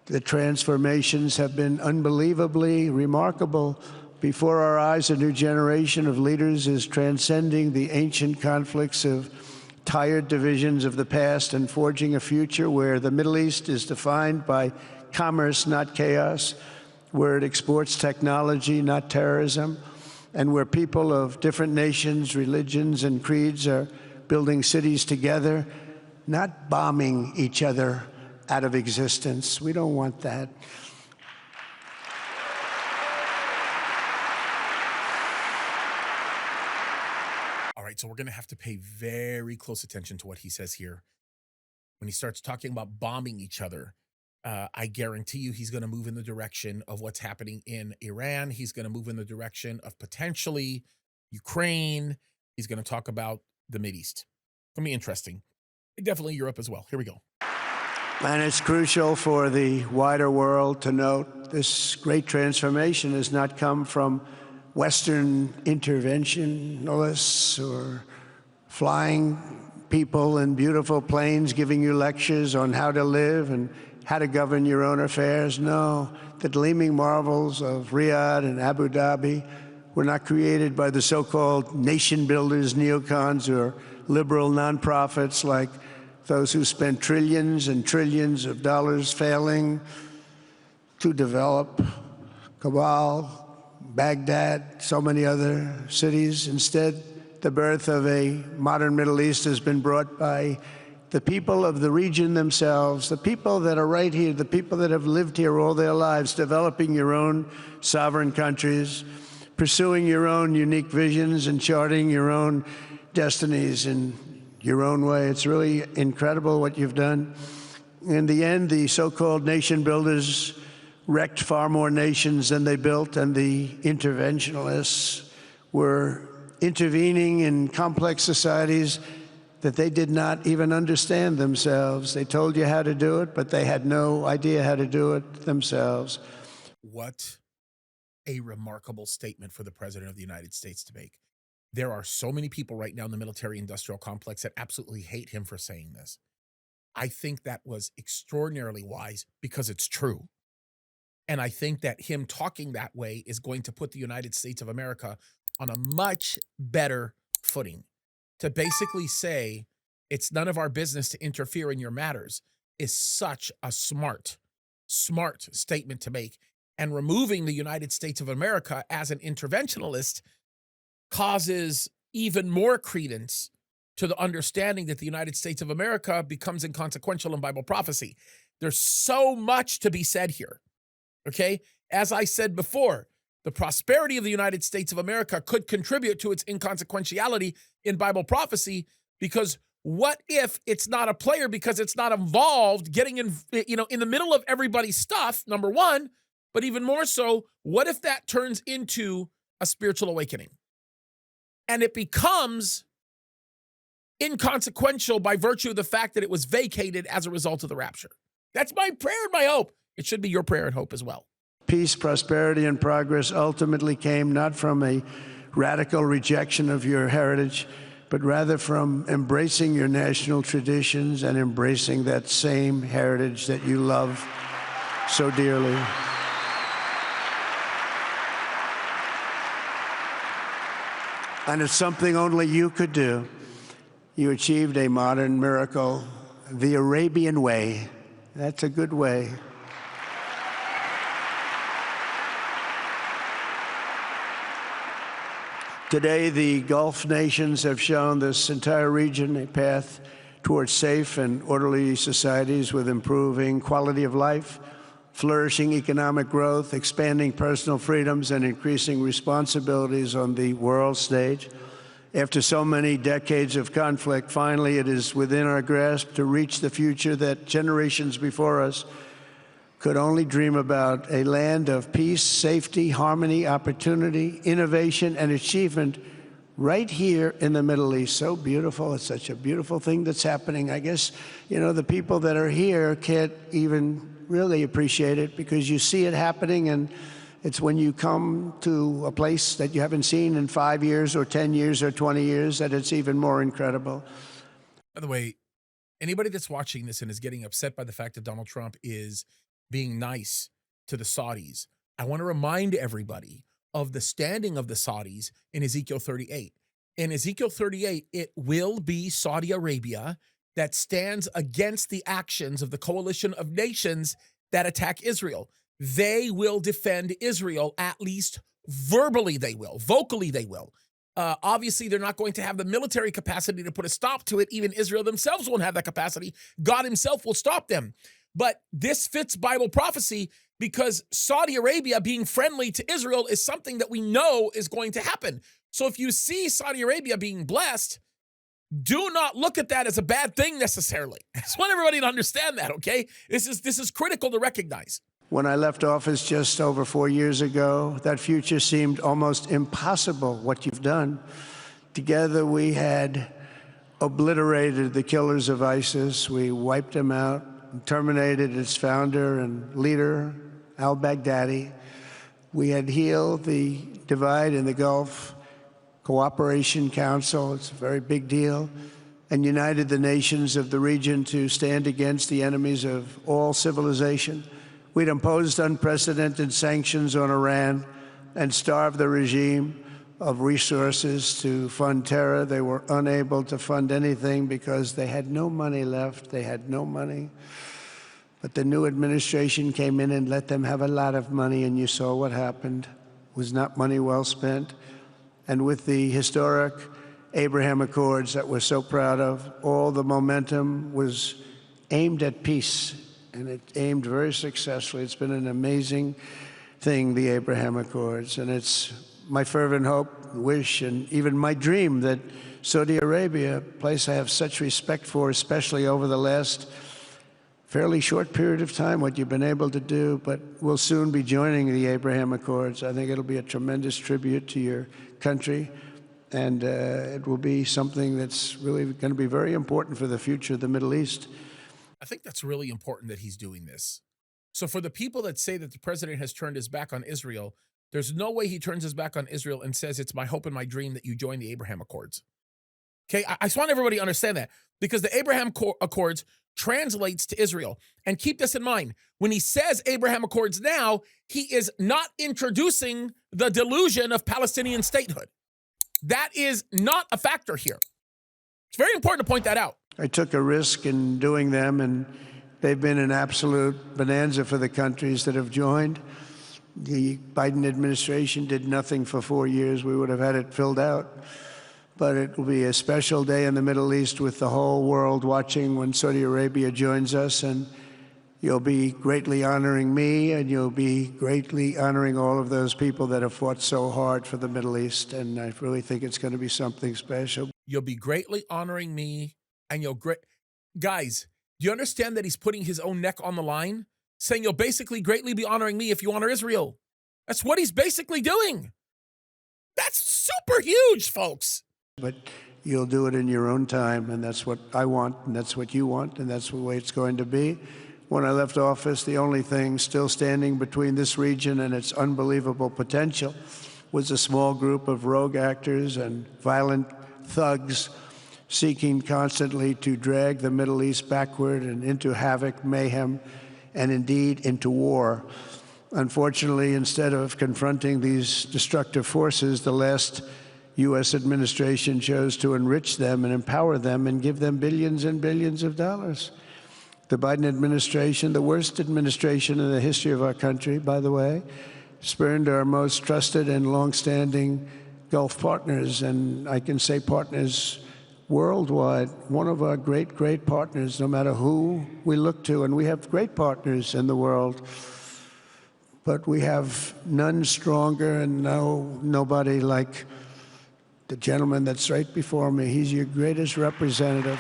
the transformations have been unbelievably remarkable. Before our eyes, a new generation of leaders is transcending the ancient conflicts of tired divisions of the past and forging a future where the Middle East is defined by commerce, not chaos, where it exports technology, not terrorism, and where people of different nations, religions, and creeds are building cities together, not bombing each other out of existence. We don't want that. All right, so we're going to have to pay very close attention to what he says here. When he starts talking about bombing each other, I guarantee you he's going to move in the direction of what's happening in Iran. He's going to move in the direction of potentially Ukraine. He's going to talk about the Mideast. It's going to be interesting. Definitely Europe as well. Here we go. And it's crucial for the wider world to note this great transformation has not come from Western interventionists or flying people in beautiful planes giving you lectures on how to live and how to govern your own affairs. No, the gleaming marvels of Riyadh and Abu Dhabi were not created by the so-called nation builders, neocons, or liberal nonprofits like those who spent trillions and trillions of dollars failing to develop Kabul, Baghdad, so many other cities. Instead, the birth of a modern Middle East has been brought by the people of the region themselves, the people that are right here, the people that have lived here all their lives, developing your own sovereign countries, pursuing your own unique visions and charting your own destinies in your own way. It's really incredible what you've done. In the end, the so-called nation builders wrecked far more nations than they built, and the interventionists were intervening in complex societies that they did not even understand themselves. They told you how to do it, but they had no idea how to do it themselves. What a remarkable statement for the President of the United States to make. There are so many people right now in the military-industrial complex that absolutely hate him for saying this. I think that was extraordinarily wise because it's true. And I think that him talking that way is going to put the United States of America on a much better footing. To basically say it's none of our business to interfere in your matters is such a smart statement to make. And removing the United States of America as an interventionalist causes even more credence to the understanding that the United States of America becomes inconsequential in Bible prophecy. There's so much to be said here, okay? As I said before, the prosperity of the United States of America could contribute to its inconsequentiality in Bible prophecy, because what if it's not a player because it's not involved getting in the middle of everybody's stuff, number one, but even more so, what if that turns into a spiritual awakening and it becomes inconsequential by virtue of the fact that it was vacated as a result of the rapture? That's my prayer and my hope. It should be your prayer and hope as well. Peace, prosperity, and progress ultimately came not from a radical rejection of your heritage, but rather from embracing your national traditions and embracing that same heritage that you love so dearly. And it's something only you could do. You achieved a modern miracle, the Arabian way. That's a good way. Today, the Gulf nations have shown this entire region a path towards safe and orderly societies with improving quality of life, flourishing economic growth, expanding personal freedoms, and increasing responsibilities on the world stage. After so many decades of conflict, finally it is within our grasp to reach the future that generations before us could only dream about, a land of peace, safety, harmony, opportunity, innovation, and achievement right here in the Middle East. So beautiful. It's such a beautiful thing that's happening. I guess, the people that are here can't even really appreciate it, because you see it happening, and it's when you come to a place that you haven't seen in 5 years or 10 years or 20 years that it's even more incredible. By the way, anybody that's watching this and is getting upset by the fact that Donald Trump is being nice to the Saudis, I want to remind everybody of the standing of the Saudis in Ezekiel 38. In Ezekiel 38, it will be Saudi Arabia that stands against the actions of the coalition of nations that attack Israel. They will defend Israel, at least verbally they will, vocally they will. Obviously, they're not going to have the military capacity to put a stop to it. Even Israel themselves won't have that capacity. God himself will stop them. But this fits Bible prophecy, because Saudi Arabia being friendly to Israel is something that we know is going to happen. So if you see Saudi Arabia being blessed, do not look at that as a bad thing necessarily. I just want everybody to understand that, okay? This is critical to recognize. When I left office just over 4 years ago, that future seemed almost impossible, what you've done. Together we had obliterated the killers of ISIS. We wiped them out, terminated its founder and leader, al-Baghdadi. We had healed the divide in the Gulf Cooperation Council, it's a very big deal, and united the nations of the region to stand against the enemies of all civilization. We'd imposed unprecedented sanctions on Iran and starved the regime of resources to fund terror. They were unable to fund anything because they had no money left. They had no money. But the new administration came in and let them have a lot of money, and you saw what happened. It was not money well spent. And with the historic Abraham Accords that we're so proud of, all the momentum was aimed at peace, and it aimed very successfully. It's been an amazing thing, the Abraham Accords, and it's my fervent hope, wish, and even my dream that Saudi Arabia, a place I have such respect for, especially over the last fairly short period of time, what you've been able to do, but we'll soon be joining the Abraham Accords. I think it'll be a tremendous tribute to your country, and it will be something that's really going to be very important for the future of the Middle East. I think that's really important that he's doing this. So for the people that say that the president has turned his back on Israel, there's no way he turns his back on Israel and says, it's my hope and my dream that you join the Abraham Accords. Okay, I just want everybody to understand that, because the Abraham Accords translates to Israel. And keep this in mind. When he says Abraham Accords now, he is not introducing the delusion of Palestinian statehood. That is not a factor here. It's very important to point that out. I took a risk in doing them, and they've been an absolute bonanza for the countries that have joined. The Biden administration did nothing for 4 years. We would have had it filled out. But it will be a special day in the Middle East with the whole world watching when Saudi Arabia joins us. And You'll be greatly honoring me, and you'll be greatly honoring all of those people that have fought so hard for the Middle East, and I really think it's going to be something special. You'll be greatly honoring me, and Guys, do you understand that he's putting his own neck on the line? Saying you'll basically greatly be honoring me if you honor Israel. That's what he's basically doing. That's super huge, folks. But you'll do it in your own time, and that's what I want, and that's what you want, and that's the way it's going to be. When I left office, the only thing still standing between this region and its unbelievable potential was a small group of rogue actors and violent thugs seeking constantly to drag the Middle East backward and into havoc, mayhem, and indeed into war. Unfortunately, instead of confronting these destructive forces, the last U.S. administration chose to enrich them and empower them and give them billions and billions of dollars. The Biden administration, the worst administration in the history of our country, by the way, spurned our most trusted and longstanding Gulf partners, and I can say partners worldwide, one of our great partners, no matter who we look to, and we have great partners in the world, but we have none stronger and nobody like the gentleman that's right before me. He's your greatest representative.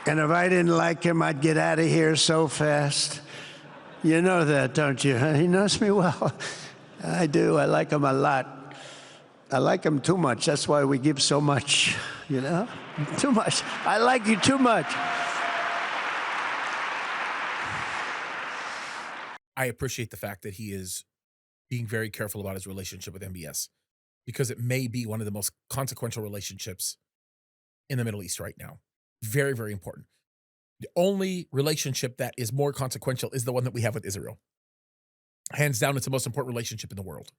And if I didn't like him, I'd get out of here so fast. You know that, don't you? He knows me well. I do. I like him a lot. I like him too much. That's why we give so much, you know? Too much. I like you too much. I appreciate the fact that he is being very careful about his relationship with MBS, because it may be one of the most consequential relationships in the Middle East right now. Very, very important. The only relationship that is more consequential is the one that we have with Israel. Hands down, it's the most important relationship in the world.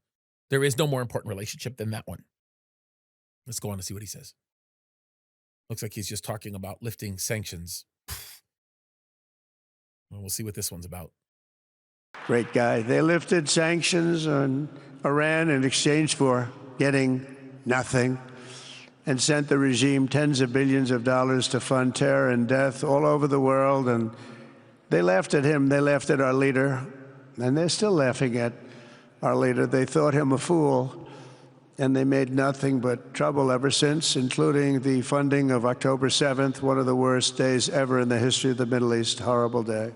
There is no more important relationship than that one. Let's go on to see what he says. Looks like he's just talking about lifting sanctions. Well, we'll see what this one's about. Great guy. They lifted sanctions on Iran in exchange for getting nothing, and sent the regime tens of billions of dollars to fund terror and death all over the world. And they laughed at him. They laughed at our leader. And they're still laughing at our leader. They thought him a fool. And they made nothing but trouble ever since, including the funding of October 7th, one of the worst days ever in the history of the Middle East. Horrible day.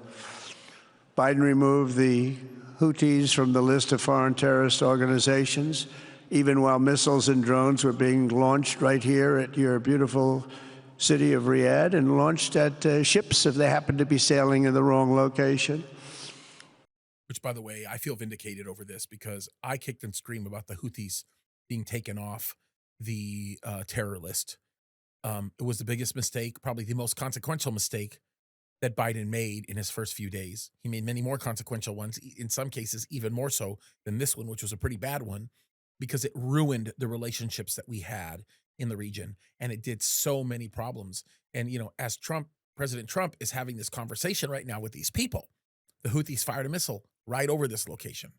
Biden removed the Houthis from the list of foreign terrorist organizations, even while missiles and drones were being launched right here at your beautiful city of Riyadh, and launched at ships if they happened to be sailing in the wrong location. Which, by the way, I feel vindicated over this, because I kicked and screamed about the Houthis being taken off the terror list. It was the biggest mistake, probably the most consequential mistake that Biden made in his first few days. He made many more consequential ones, in some cases even more so than this one, which was a pretty bad one, because it ruined the relationships that we had in the region, and it did so many problems. And, you know, as President Trump is having this conversation right now with these people, the Houthis fired a missile right over this location.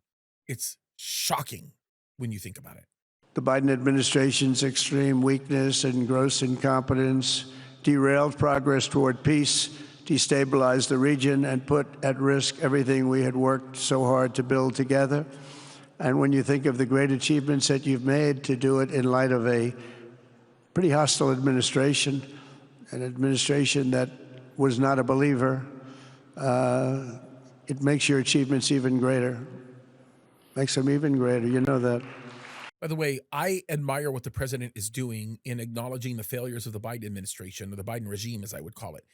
It's shocking when you think about it. The Biden administration's extreme weakness and gross incompetence derailed progress toward peace, destabilized the region, and put at risk everything we had worked so hard to build together. And when you think of the great achievements that you've made, to do it in light of a pretty hostile administration, an administration that was not a believer, it makes your achievements even greater. Makes them even greater. You know that. By the way, I admire what the president is doing in acknowledging the failures of the Biden administration, or the Biden regime, as I would call it.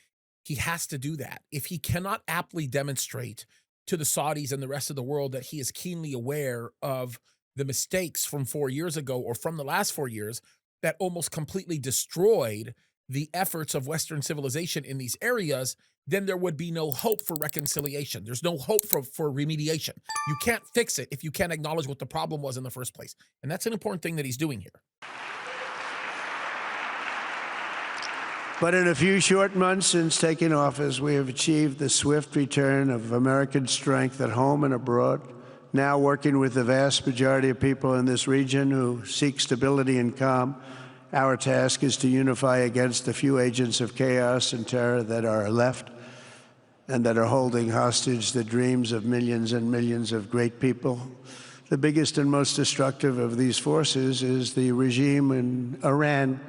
He has to do that. If he cannot aptly demonstrate to the Saudis and the rest of the world that he is keenly aware of the mistakes from 4 years ago, or from the last 4 years, that almost completely destroyed the efforts of Western civilization in these areas, then there would be no hope for reconciliation. There's no hope for remediation. You can't fix it if you can't acknowledge what the problem was in the first place. And that's an important thing that he's doing here. But in a few short months since taking office, we have achieved the swift return of American strength at home and abroad, Now working with the vast majority of people in this region who seek stability and calm, our task is to unify against the few agents of chaos and terror that are left and that are holding hostage the dreams of millions and millions of great people. The biggest and most destructive of these forces is the regime in Iran,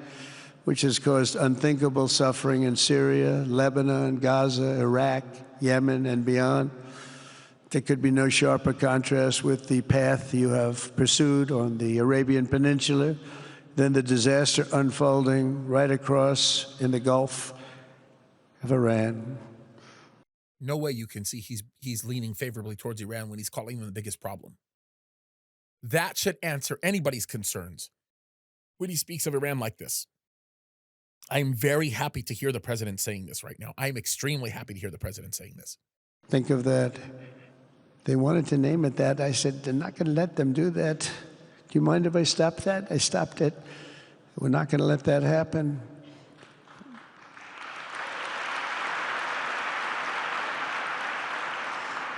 which has caused unthinkable suffering in Syria, Lebanon, Gaza, Iraq, Yemen, and beyond. There could be no sharper contrast with the path you have pursued on the Arabian Peninsula than the disaster unfolding right across in the Gulf of Iran. No way you can see he's leaning favorably towards Iran when he's calling them the biggest problem. That should answer anybody's concerns when he speaks of Iran like this. I'm very happy to hear the president saying this right now. I'm extremely happy to hear the president saying this. Think of that. They wanted to name it that. I said, they're not going to let them do that. Do you mind if I stop that? I stopped it. We're not going to let that happen.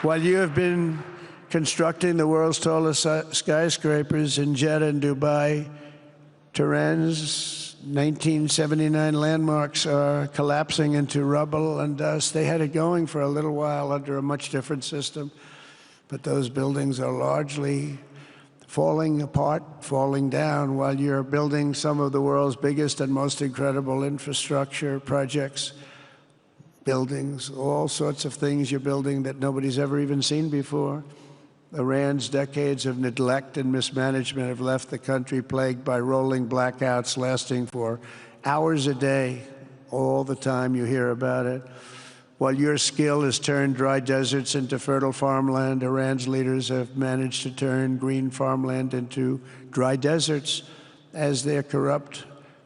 While you have been constructing the world's tallest skyscrapers in Jeddah and Dubai, Tehran's 1979 landmarks are collapsing into rubble and dust. They had it going for a little while under a much different system, but those buildings are largely falling apart, falling down, while you're building some of the world's biggest and most incredible infrastructure projects, buildings, all sorts of things you're building that nobody's ever even seen before. Iran's decades of neglect and mismanagement have left the country plagued by rolling blackouts lasting for hours a day. All the time you hear about it. While your skill has turned dry deserts into fertile farmland, Iran's leaders have managed to turn green farmland into dry deserts as their corrupt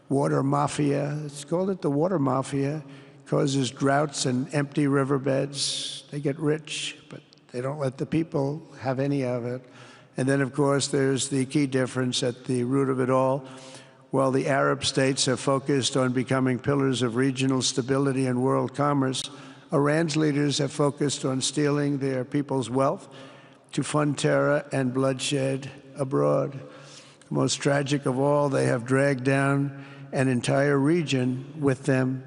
water mafia, it's called it the water mafia, causes droughts and empty riverbeds. They get rich, but they don't let the people have any of it. And then, of course, there's the key difference at the root of it all. While the Arab states have focused on becoming pillars of regional stability and world commerce, Iran's leaders have focused on stealing their people's wealth to fund terror and bloodshed abroad. Most tragic of all, they have dragged down an entire region with them.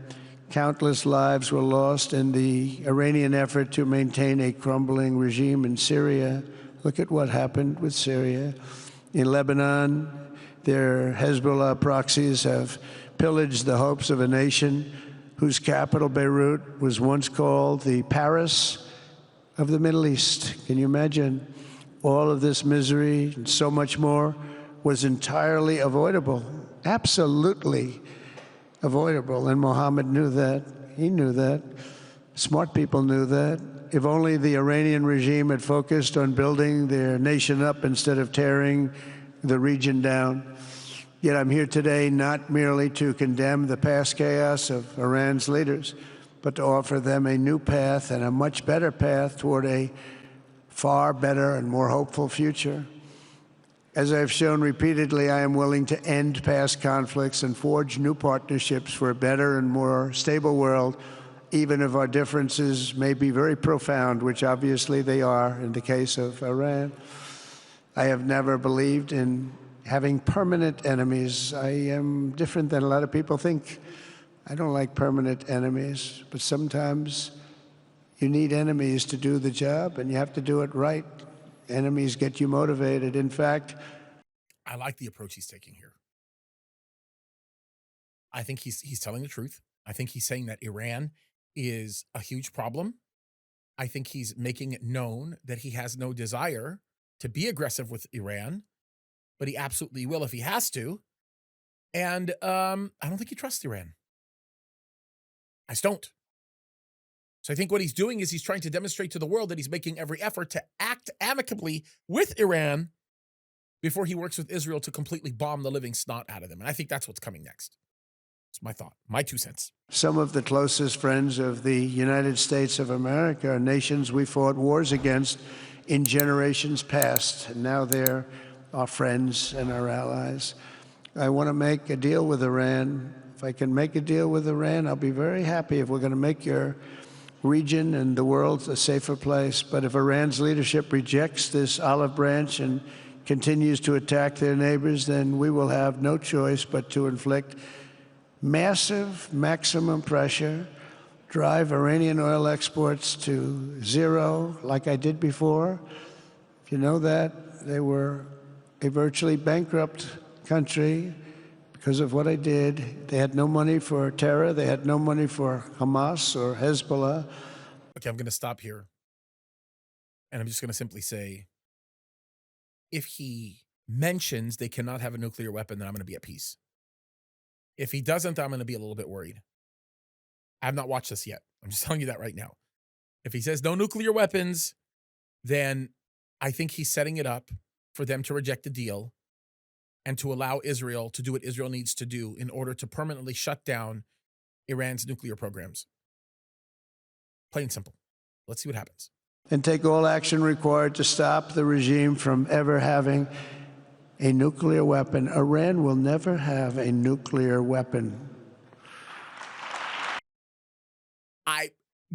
Countless lives were lost in the Iranian effort to maintain a crumbling regime in Syria. Look at what happened with Syria. In Lebanon, their Hezbollah proxies have pillaged the hopes of a nation whose capital, Beirut, was once called the Paris of the Middle East. Can you imagine? All of this misery and so much more was entirely avoidable, absolutely avoidable. And Mohammed knew that. He knew that. Smart people knew that. If only the Iranian regime had focused on building their nation up instead of tearing the region down. Yet I'm here today not merely to condemn the past chaos of Iran's leaders, but to offer them a new path and a much better path toward a far better and more hopeful future. As I've shown repeatedly, I am willing to end past conflicts and forge new partnerships for a better and more stable world, even if our differences may be very profound, which obviously they are in the case of Iran. I have never believed in having permanent enemies. I am different than a lot of people think. I don't like permanent enemies, but sometimes you need enemies to do the job, and you have to do it right. Enemies get you motivated. In fact, I like the approach he's taking here. I think he's telling the truth. I think he's saying that Iran is a huge problem. I think he's making it known that he has no desire to be aggressive with Iran, but he absolutely will if he has to. And I don't think he trusts Iran. I just don't. So I think what he's doing is he's trying to demonstrate to the world that he's making every effort to act amicably with Iran before he works with Israel to completely bomb the living snot out of them. And I think that's what's coming next. It's my thought, my 2 cents. Some of the closest friends of the United States of America are nations we fought wars against in generations past, and now they're our friends and our allies. I want to make a deal with Iran. If I can make a deal with Iran, I'll be very happy. If we're going to make your region and the world a safer place. But if Iran's leadership rejects this olive branch and continues to attack their neighbors, then we will have no choice but to inflict massive maximum pressure, drive Iranian oil exports to zero like I did before. If you know that, they were a virtually bankrupt country because of what I did. They had no money for terror. They had no money for Hamas or Hezbollah. Okay, I'm going to stop here. And I'm just going to simply say, if he mentions they cannot have a nuclear weapon, then I'm going to be at peace. If he doesn't, I'm going to be a little bit worried. I have not watched this yet. I'm just telling you that right now. If he says no nuclear weapons, then I think he's setting it up for them to reject the deal and to allow Israel to do what Israel needs to do in order to permanently shut down Iran's nuclear programs. Plain and simple. Let's see what happens. And take all action required to stop the regime from ever having a nuclear weapon. Iran will never have a nuclear weapon.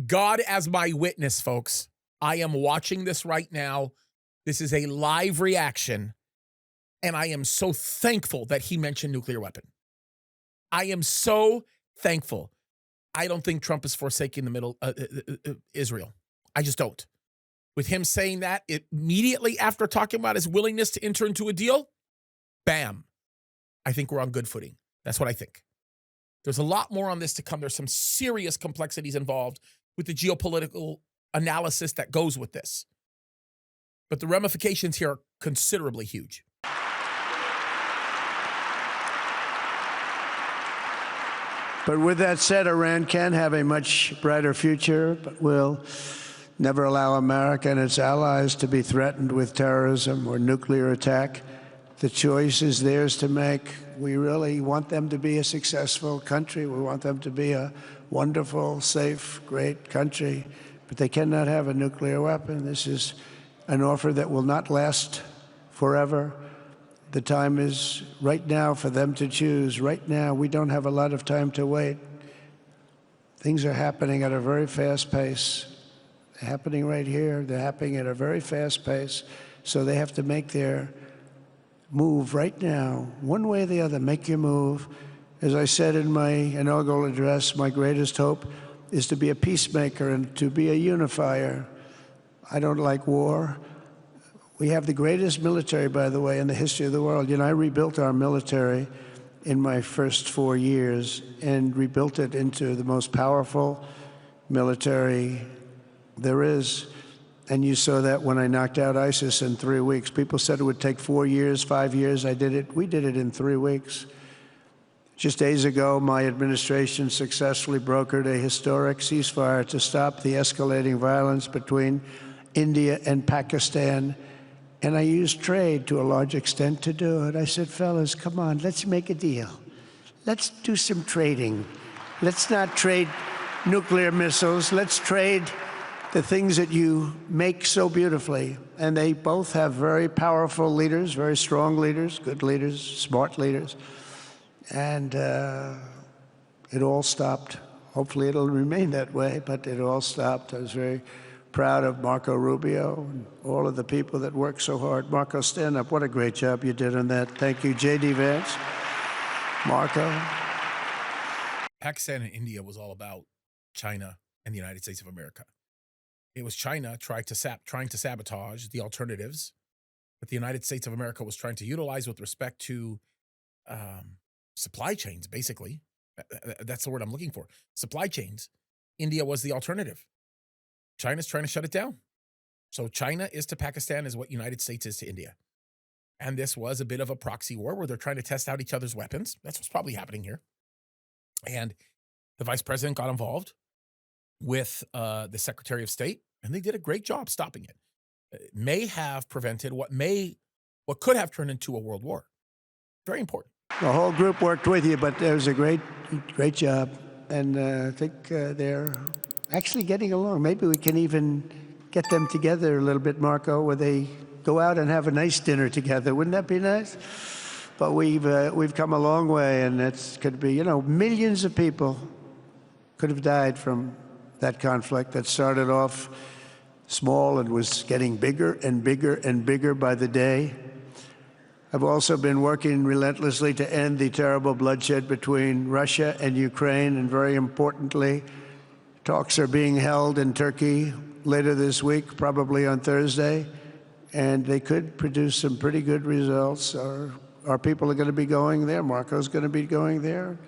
God as my witness, folks. I am watching this right now. This is a live reaction. And I am so thankful that he mentioned nuclear weapon. I am so thankful. I don't think Trump is forsaking Israel. I just don't. With him saying that immediately after talking about his willingness to enter into a deal, bam, I think we're on good footing. That's what I think. There's a lot more on this to come. There's some serious complexities involved with the geopolitical analysis that goes with this. But the ramifications here are considerably huge. But with that said, Iran can have a much brighter future, but will never allow America and its allies to be threatened with terrorism or nuclear attack. The choice is theirs to make. We really want them to be a successful country. We want them to be a wonderful, safe, great country. But they cannot have a nuclear weapon. This is an offer that will not last forever. The time is right now for them to choose. Right now, we don't have a lot of time to wait. Things are happening at a very fast pace. They're happening right here. They're happening at a very fast pace. So they have to make their move right now, one way or the other. Make your move. As I said in my inaugural address, my greatest hope is to be a peacemaker and to be a unifier. I don't like war. We have the greatest military, by the way, in the history of the world. You know, I rebuilt our military in my first 4 years and rebuilt it into the most powerful military there is. And you saw that when I knocked out ISIS in 3 weeks. People said it would take 4 years, 5 years. I did it. We did it in 3 weeks. Just days ago, my administration successfully brokered a historic ceasefire to stop the escalating violence between India and Pakistan. And I used trade to a large extent to do it. I said, fellas, come on, let's make a deal. Let's do some trading. Let's not trade nuclear missiles. Let's trade the things that you make so beautifully. And they both have very powerful leaders, very strong leaders, good leaders, smart leaders. And it all stopped. Hopefully it'll remain that way, but it all stopped. I was very proud of Marco Rubio and all of the people that worked so hard. Marco, stand up. What a great job you did on that. Thank you, J.D. Vance. Marco. Pakistan and India was all about China and the United States of America. It was China trying to sabotage the alternatives that the United States of America was trying to utilize with respect to supply chains, basically. That's the word I'm looking for. Supply chains. India was the alternative. China's trying to shut it down. So China is to Pakistan as what United States is to India. And this was a bit of a proxy war where they're trying to test out each other's weapons. That's what's probably happening here. And the vice president got involved with the Secretary of State, and they did a great job stopping it. It may have prevented what could have turned into a world war. Very important. The whole group worked with you, but it was a great job. And I think they're actually getting along. Maybe we can even get them together a little bit, Marco, where they go out and have a nice dinner together. Wouldn't that be nice? But we've come a long way, and it could be, millions of people could have died from that conflict that started off small and was getting bigger and bigger and bigger by the day. I've also been working relentlessly to end the terrible bloodshed between Russia and Ukraine, and very importantly, talks are being held in Turkey later this week, probably on Thursday, and they could produce some pretty good results. Our people are going to be going there. Marco's going to be going there.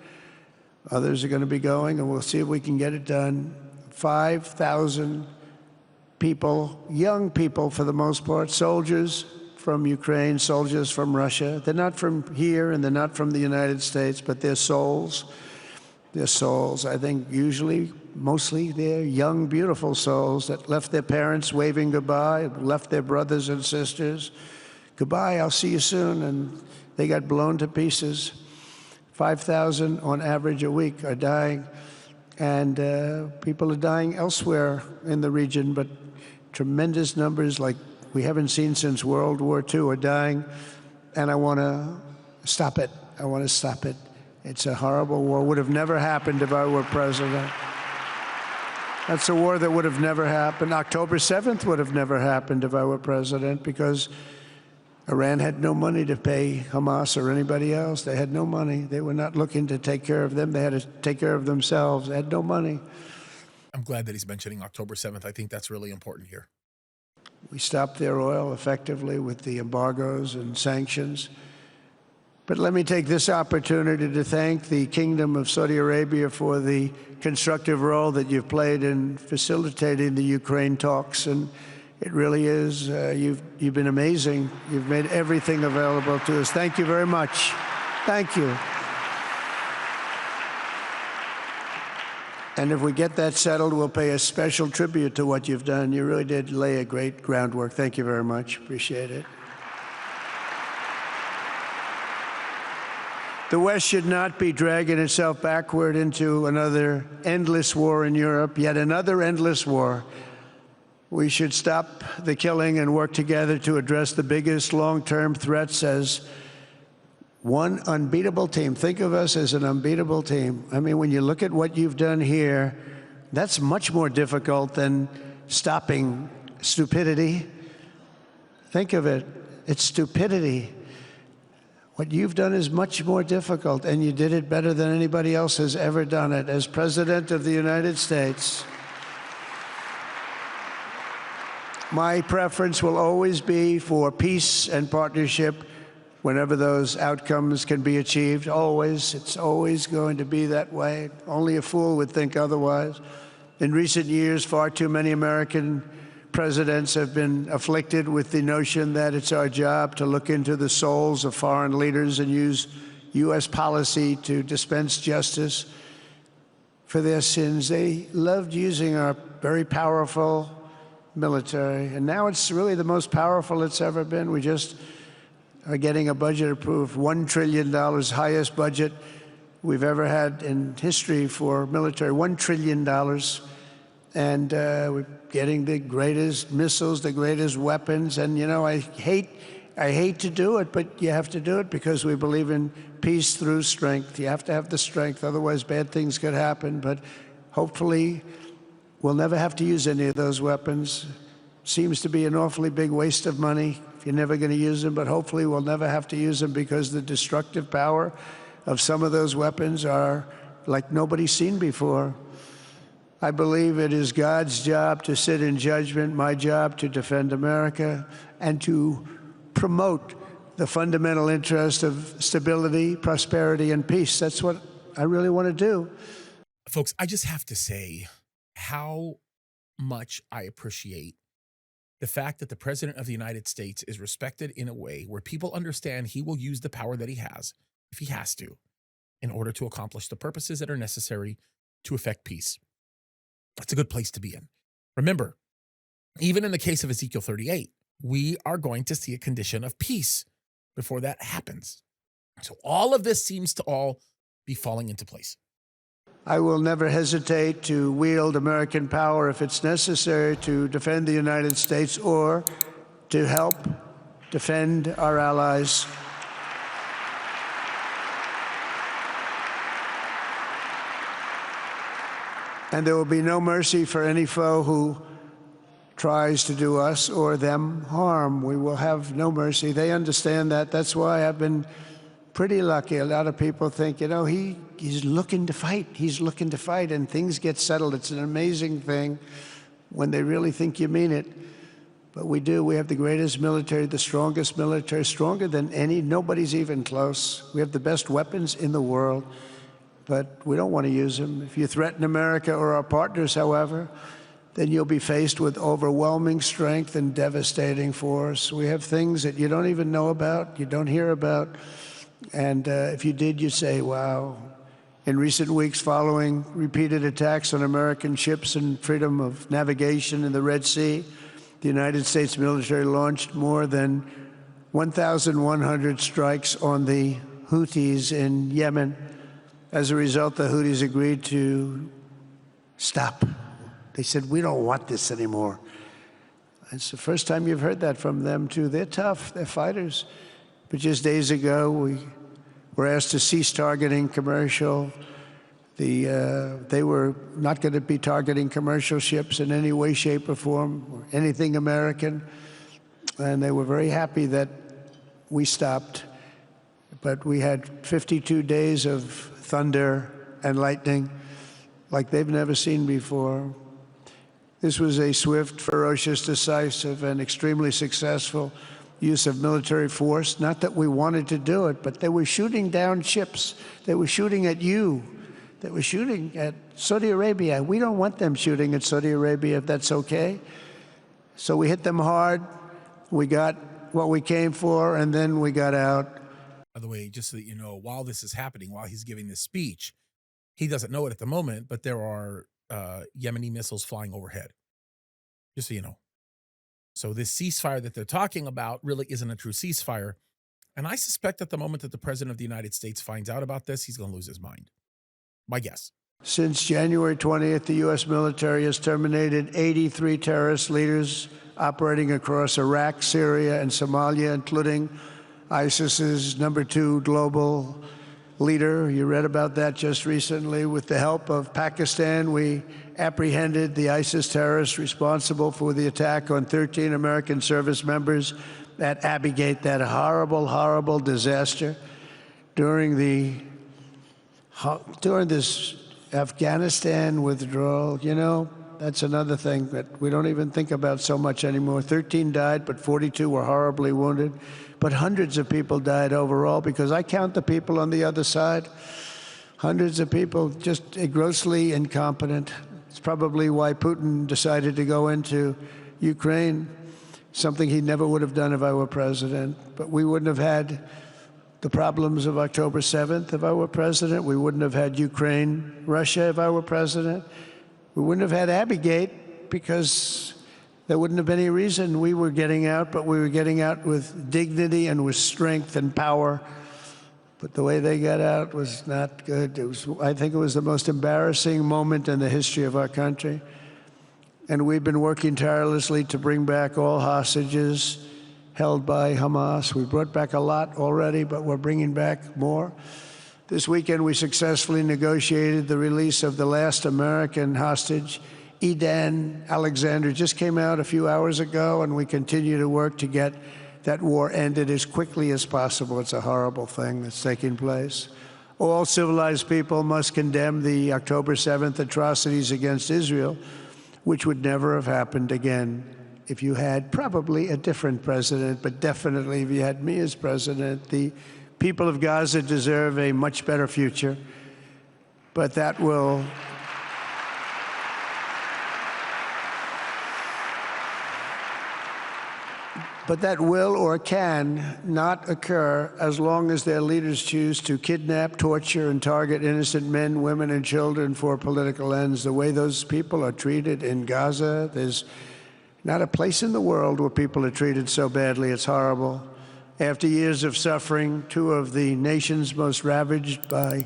Others are going to be going, and we'll see if we can get it done. 5,000 people, young people for the most part, soldiers from Ukraine, soldiers from Russia. They're not from here and they're not from the United States, but they're souls. They're souls. I think usually, mostly, they're young, beautiful souls that left their parents waving goodbye, left their brothers and sisters. Goodbye, I'll see you soon. And they got blown to pieces. 5,000 on average a week are dying. And people are dying elsewhere in the region, but tremendous numbers like we haven't seen since World War II are dying. And I want to stop it. I want to stop it. It's a horrible war. Would have never happened if I were president. That's a war that would have never happened. October 7th would have never happened if I were president, because Iran had no money to pay Hamas or anybody else. They had no money. They were not looking to take care of them. They had to take care of themselves. They had no money. I'm glad that he's mentioning October 7th. I think that's really important here. We stopped their oil effectively with the embargoes and sanctions. But let me take this opportunity to thank the Kingdom of Saudi Arabia for the constructive role that you've played in facilitating the Ukraine talks. And it really is, you've been amazing. You've made everything available to us. Thank you very much. Thank you. And if we get that settled, we'll pay a special tribute to what you've done. You really did lay a great groundwork. Thank you very much. Appreciate it. The West should not be dragging itself backward into another endless war in Europe, yet another endless war. We should stop the killing and work together to address the biggest long-term threats as one unbeatable team. Think of us as an unbeatable team. I mean, when you look at what you've done here, that's much more difficult than stopping stupidity. Think of it. It's stupidity. What you've done is much more difficult, and you did it better than anybody else has ever done it. As President of the United States, my preference will always be for peace and partnership whenever those outcomes can be achieved. Always. It's always going to be that way. Only a fool would think otherwise. In recent years, far too many American presidents have been afflicted with the notion that it's our job to look into the souls of foreign leaders and use U.S. policy to dispense justice for their sins. They loved using our very powerful military, and now it's really the most powerful it's ever been. We just are getting a budget approved, $1 trillion, highest budget we've ever had in history for military, $1 trillion. And we're getting the greatest missiles, the greatest weapons. And, you know, I hate to do it, but you have to do it because we believe in peace through strength. You have to have the strength, otherwise bad things could happen. But hopefully we'll never have to use any of those weapons. Seems to be an awfully big waste of money if you're never going to use them, but hopefully we'll never have to use them, because the destructive power of some of those weapons are like nobody's seen before. I believe it is God's job to sit in judgment, my job to defend America, and to promote the fundamental interest of stability, prosperity, and peace. That's what I really want to do. Folks, I just have to say how much I appreciate the fact that the President of the United States is respected in a way where people understand he will use the power that he has, if he has to, in order to accomplish the purposes that are necessary to effect peace. That's a good place to be in. Remember, even in the case of Ezekiel 38, we are going to see a condition of peace before that happens. So all of this seems to all be falling into place. I will never hesitate to wield American power if it's necessary to defend the United States or to help defend our allies. And there will be no mercy for any foe who tries to do us or them harm. We will have no mercy. They understand that. That's why I've been pretty lucky. A lot of people think, he's looking to fight. He's looking to fight, and things get settled. It's an amazing thing when they really think you mean it. But we do. We have the greatest military, the strongest military, stronger than any. Nobody's even close. We have the best weapons in the world, but we don't want to use them. If you threaten America or our partners, however, then you'll be faced with overwhelming strength and devastating force. We have things that you don't even know about, you don't hear about, and if you did, you'd say, wow. In recent weeks, following repeated attacks on American ships and freedom of navigation in the Red Sea, the United States military launched more than 1,100 strikes on the Houthis in Yemen. As a result, the Houthis agreed to stop. They said, we don't want this anymore. It's the first time you've heard that from them, too. They're tough. They're fighters. But just days ago, we were asked to cease targeting commercial. They were not going to be targeting commercial ships in any way, shape, or form, or anything American. And they were very happy that we stopped. But we had 52 days of thunder and lightning like they've never seen before. This was a swift, ferocious, decisive, and extremely successful use of military force. Not that we wanted to do it, but they were shooting down ships. They were shooting at you. They were shooting at Saudi Arabia. We don't want them shooting at Saudi Arabia, if that's okay. So we hit them hard. We got what we came for, and then we got out. By the way, just so that you know, while this is happening, while he's giving this speech, he doesn't know it at the moment, but there are Yemeni missiles flying overhead, just so you know. So this ceasefire that they're talking about really isn't a true ceasefire. And I suspect at the moment that the President of the United States finds out about this, he's going to lose his mind. My guess. Since January 20th, the U.S. military has terminated 83 terrorist leaders operating across Iraq, Syria, and Somalia, including ISIS's #2 global leader. You read about that just recently. With the help of Pakistan, we apprehended the ISIS terrorists responsible for the attack on 13 American service members at Abbey Gate, that horrible, horrible disaster. During this Afghanistan withdrawal, that's another thing that we don't even think about so much anymore. 13 died, but 42 were horribly wounded. But hundreds of people died overall, because I count the people on the other side. Hundreds of people just grossly incompetent. It's probably why Putin decided to go into Ukraine, something he never would have done if I were president. But we wouldn't have had the problems of October 7th if I were president. We wouldn't have had Ukraine, Russia if I were president. We wouldn't have had Abbey Gate, because there wouldn't have been any reason we were getting out, but we were getting out with dignity and with strength and power. But the way they got out was not good. I think it was the most embarrassing moment in the history of our country. And we've been working tirelessly to bring back all hostages held by Hamas. We brought back a lot already, but we're bringing back more. This weekend, we successfully negotiated the release of the last American hostage, Edan Alexander. Just came out a few hours ago, and we continue to work to get that war ended as quickly as possible. It's a horrible thing that's taking place. All civilized people must condemn the October 7th atrocities against Israel, which would never have happened again if you had probably a different president, but definitely if you had me as president. The people of Gaza deserve a much better future, but that will or can not occur as long as their leaders choose to kidnap, torture, and target innocent men, women, and children for political ends. The way those people are treated in Gaza, there's not a place in the world where people are treated so badly. It's horrible. After years of suffering, two of the nations most ravaged by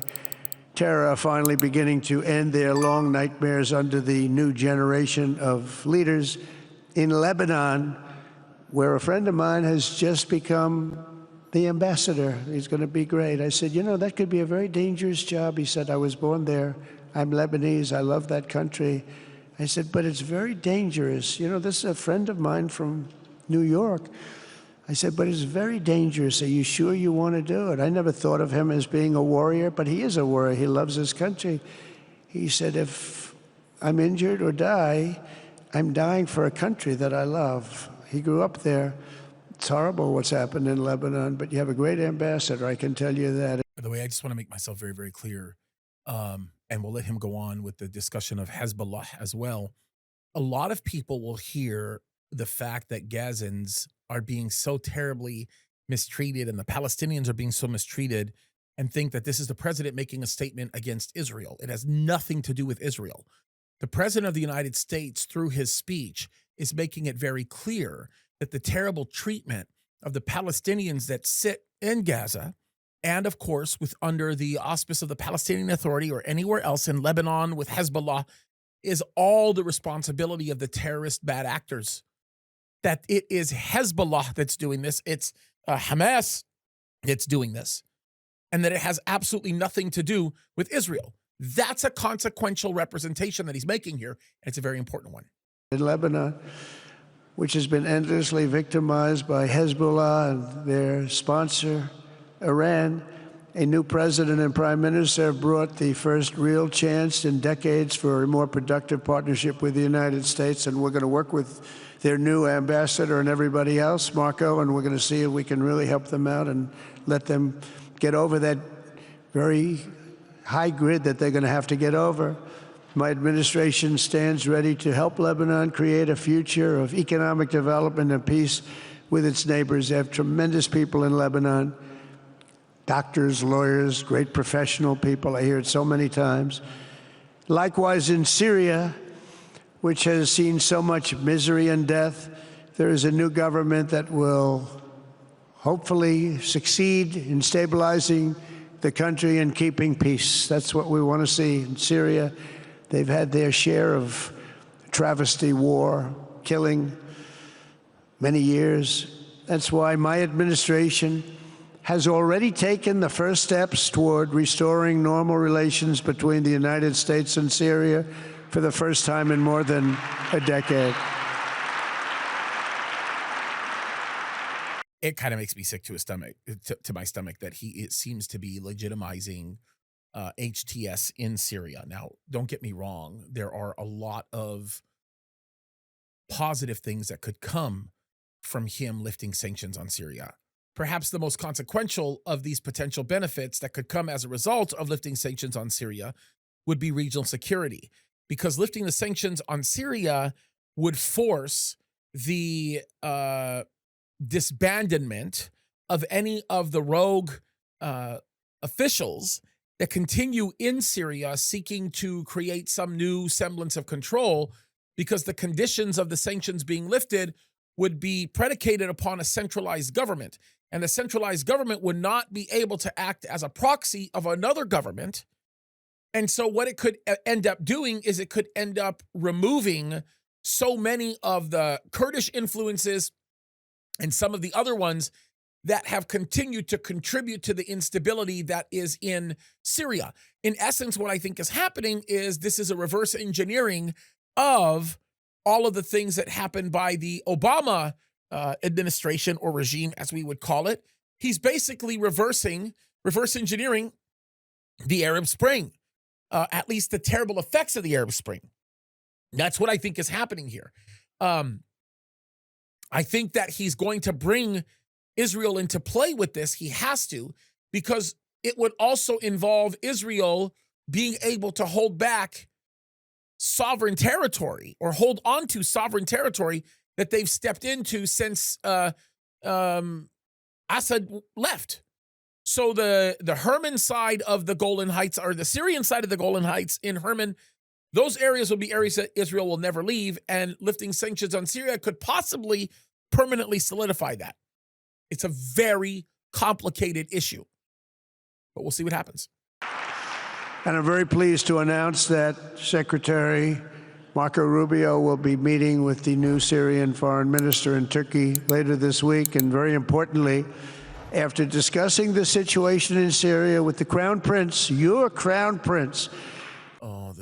terror are finally beginning to end their long nightmares under the new generation of leaders. In Lebanon, where a friend of mine has just become the ambassador. He's going to be great. I said, that could be a very dangerous job. He said, I was born there. I'm Lebanese. I love that country. I said, but it's very dangerous. You know, this is a friend of mine from New York. I said, but it's very dangerous. Are you sure you want to do it? I never thought of him as being a warrior, but he is a warrior. He loves his country. He said, if I'm injured or die, I'm dying for a country that I love. He grew up there. It's horrible what's happened in Lebanon, but you have a great ambassador, I can tell you that. By the way, I just want to make myself very, very clear, and we'll let him go on with the discussion of Hezbollah as well. A lot of people will hear the fact that Gazans are being so terribly mistreated and the Palestinians are being so mistreated and think that this is the president making a statement against Israel. It has nothing to do with Israel. The president of the United States, through his speech, is making it very clear that the terrible treatment of the Palestinians that sit in Gaza, and of course, with under the auspice of the Palestinian Authority or anywhere else in Lebanon with Hezbollah, is all the responsibility of the terrorist bad actors. That it is Hezbollah that's doing this. It's Hamas that's doing this. And that it has absolutely nothing to do with Israel. That's a consequential representation that he's making here, and it's a very important one. In Lebanon, which has been endlessly victimized by Hezbollah and their sponsor, Iran, a new president and prime minister have brought the first real chance in decades for a more productive partnership with the United States, and we're going to work with their new ambassador and everybody else, Marco, and we're going to see if we can really help them out and let them get over that very high grid that they're going to have to get over. My administration stands ready to help Lebanon create a future of economic development and peace with its neighbors. They have tremendous people in Lebanon, doctors, lawyers, great professional people. I hear it so many times. Likewise, in Syria, which has seen so much misery and death, there is a new government that will hopefully succeed in stabilizing the country and keeping peace. That's what we want to see in Syria. They've had their share of travesty, war, killing, many years. That's why my administration has already taken the first steps toward restoring normal relations between the United States and Syria for the first time in more than a decade. It kind of makes me sick to my stomach that it seems to be legitimizing HTS in Syria. Now, don't get me wrong. There are a lot of positive things that could come from him lifting sanctions on Syria. Perhaps the most consequential of these potential benefits that could come as a result of lifting sanctions on Syria would be regional security, because lifting the sanctions on Syria would force the disbandment of any of the rogue officials that continue in Syria seeking to create some new semblance of control, because the conditions of the sanctions being lifted would be predicated upon a centralized government. And the centralized government would not be able to act as a proxy of another government. And so what it could end up doing is it could end up removing so many of the Kurdish influences and some of the other ones that have continued to contribute to the instability that is in Syria. In essence, what I think is happening is this is a reverse engineering of all of the things that happened by the Obama administration or regime, as we would call it. He's basically reverse engineering the Arab Spring, at least the terrible effects of the Arab Spring. That's what I think is happening here. I think that he's going to bring Israel into play with this. He has to, because it would also involve Israel being able to hold back sovereign territory or hold on to sovereign territory that they've stepped into since Assad left. So the Hermon side of the Golan Heights, or the Syrian side of the Golan Heights in Hermon, those areas will be areas that Israel will never leave, and lifting sanctions on Syria could possibly permanently solidify that. It's a very complicated issue, but we'll see what happens. And I'm very pleased to announce that Secretary Marco Rubio will be meeting with the new Syrian foreign minister in Turkey later this week. And very importantly, after discussing the situation in Syria with the Crown Prince, your Crown Prince. Oh,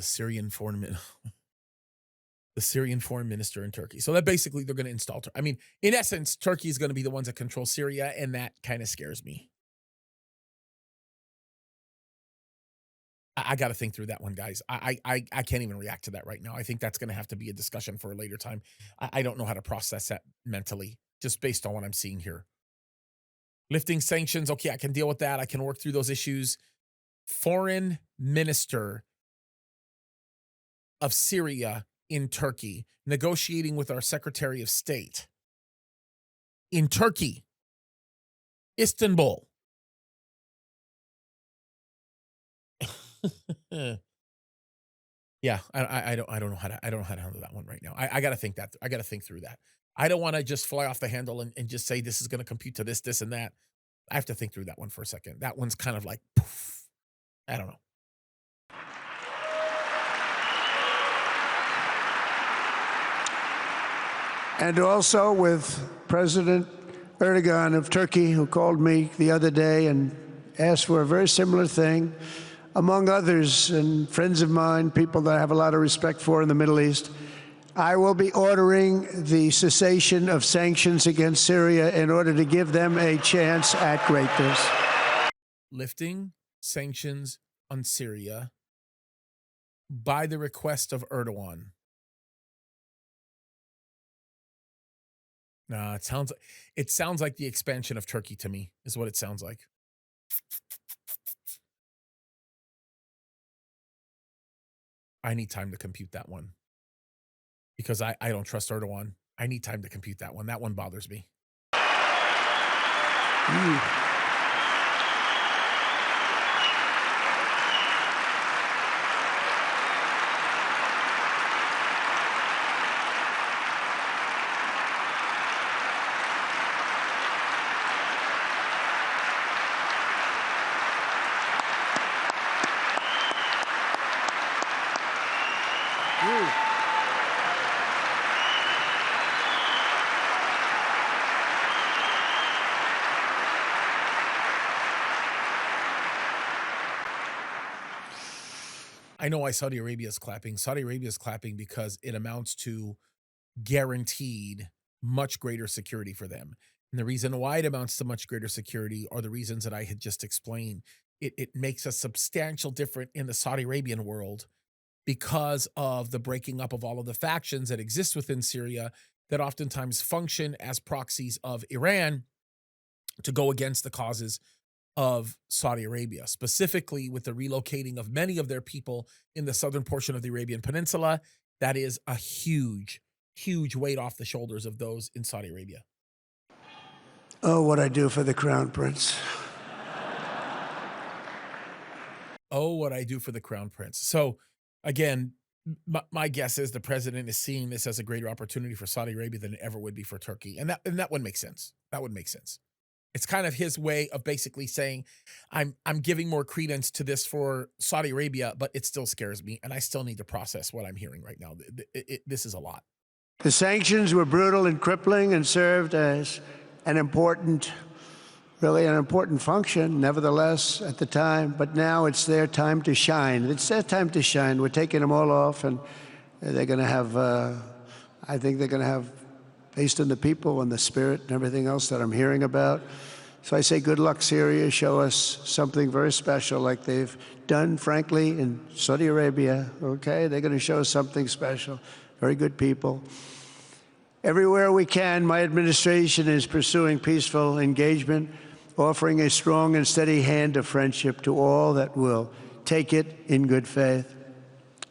the Syrian foreign minister in Turkey. So that basically they're going to install. I mean, in essence, Turkey is going to be the ones that control Syria, and that kind of scares me. I got to think through that one, guys. I can't even react to that right now. I think that's going to have to be a discussion for a later time. I don't know how to process that mentally, just based on what I'm seeing here. Lifting sanctions, okay, I can deal with that. I can work through those issues. Foreign minister of Syria in Turkey, negotiating with our Secretary of State in Turkey, Istanbul. Yeah, I don't know how to handle that one right now. I got to think through that. I don't want to just fly off the handle and just say this is going to compute to this, and that. I have to think through that one for a second. That one's kind of like, poof. I don't know. And also with President Erdogan of Turkey, who called me the other day and asked for a very similar thing, among others, and friends of mine, people that I have a lot of respect for in the Middle East. I will be ordering the cessation of sanctions against Syria in order to give them a chance at greatness. Lifting sanctions on Syria by the request of Erdogan. No, it sounds like the expansion of Turkey to me, is what it sounds like. I need time to compute that one because I don't trust Erdogan. I need time to compute that one. That one bothers me. I know why Saudi Arabia is clapping. Saudi Arabia is clapping because it amounts to guaranteed much greater security for them. And the reason why it amounts to much greater security are the reasons that I had just explained. It makes a substantial difference in the Saudi Arabian world because of the breaking up of all of the factions that exist within Syria that oftentimes function as proxies of Iran to go against the causes of Saudi Arabia, specifically with the relocating of many of their people in the southern portion of the Arabian Peninsula. That is a huge, huge weight off the shoulders of those in Saudi Arabia. Oh, what I do for the Crown Prince. Oh, what I do for the Crown Prince. So again, my guess is the president is seeing this as a greater opportunity for Saudi Arabia than it ever would be for Turkey. And that would make sense. That would make sense. It's kind of his way of basically saying, I'm giving more credence to this for Saudi Arabia, but it still scares me, and I still need to process what I'm hearing right now. This is a lot. The sanctions were brutal and crippling and served as an important function, nevertheless, at the time. But now it's their time to shine. It's their time to shine. We're taking them all off, and they're going to have, I think they're going to have, based on the people and the spirit and everything else that I'm hearing about. So I say good luck, Syria. Show us something very special like they've done, frankly, in Saudi Arabia, okay? They're going to show us something special. Very good people. Everywhere we can, my administration is pursuing peaceful engagement, offering a strong and steady hand of friendship to all that will take it in good faith.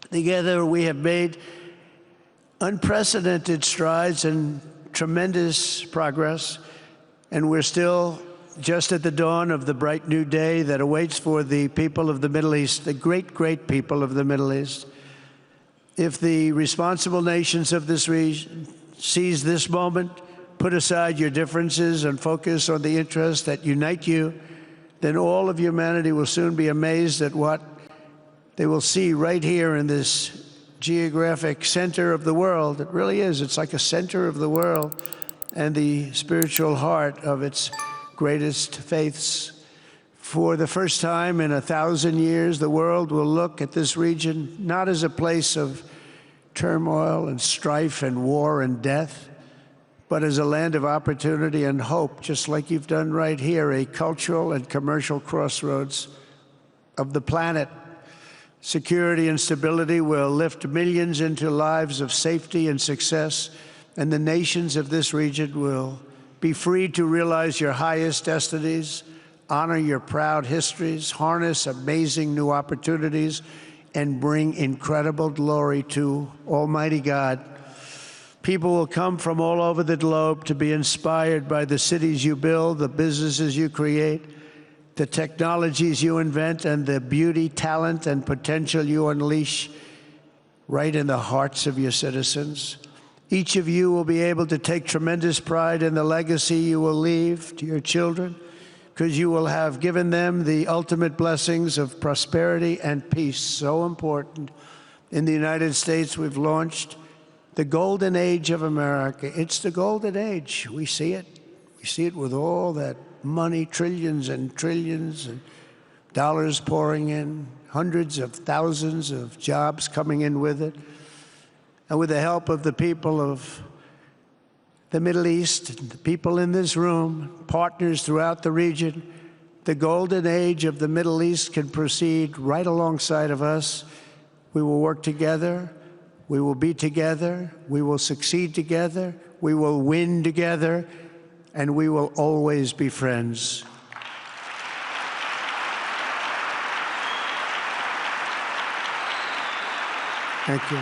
Together, we have made unprecedented strides and tremendous progress, and we're still just at the dawn of the bright new day that awaits for the people of the Middle East, the great, great people of the Middle East. If the responsible nations of this region seize this moment, put aside your differences and focus on the interests that unite you, then all of humanity will soon be amazed at what they will see right here in this geographic center of the world. It really is. It's like a center of the world and the spiritual heart of its greatest faiths For the first time in 1,000 years, the world will look at this region not as a place of turmoil and strife and war and death, but as a land of opportunity and hope, just like you've done right here, a cultural and commercial crossroads of the planet. Security and stability will lift millions into lives of safety and success, and the nations of this region will be free to realize your highest destinies, honor your proud histories, harness amazing new opportunities, and bring incredible glory to Almighty God. People will come from all over the globe to be inspired by the cities you build, the businesses you create, the technologies you invent, and the beauty, talent, and potential you unleash right in the hearts of your citizens. Each of you will be able to take tremendous pride in the legacy you will leave to your children, because you will have given them the ultimate blessings of prosperity and peace, so important. In the United States, we've launched the golden age of America. It's the golden age. We see it. We see it with all that money, trillions and trillions of dollars pouring in, hundreds of thousands of jobs coming in with it. And with the help of the people of the Middle East, the people in this room, partners throughout the region, the golden age of the Middle East can proceed right alongside of us. We will work together. We will be together. We will succeed together. We will win together. And we will always be friends. Thank you.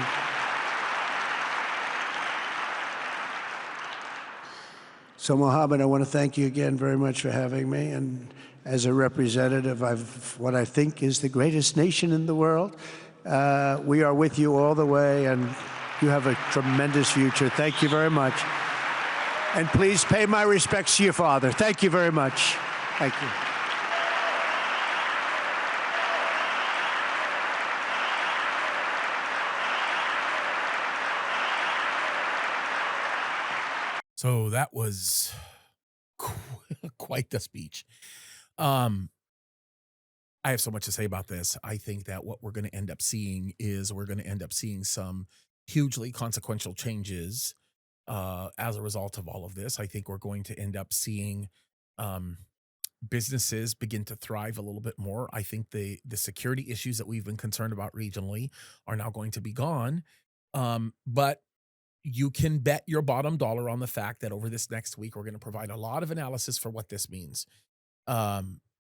So, Mohammed, I want to thank you again very much for having me. And as a representative of what I think is the greatest nation in the world, we are with you all the way, and you have a tremendous future. Thank you very much. And please pay my respects to your father. Thank you very much. Thank you. So that was quite the speech. I have so much to say about this. I think that what we're going to end up seeing is we're going to end up seeing some hugely consequential changes as a result of all of this. I think we're going to end up seeing businesses begin to thrive a little bit more. I think the security issues that we've been concerned about regionally are now going to be gone. But you can bet your bottom dollar on the fact that over this next week, we're going to provide a lot of analysis for what this means.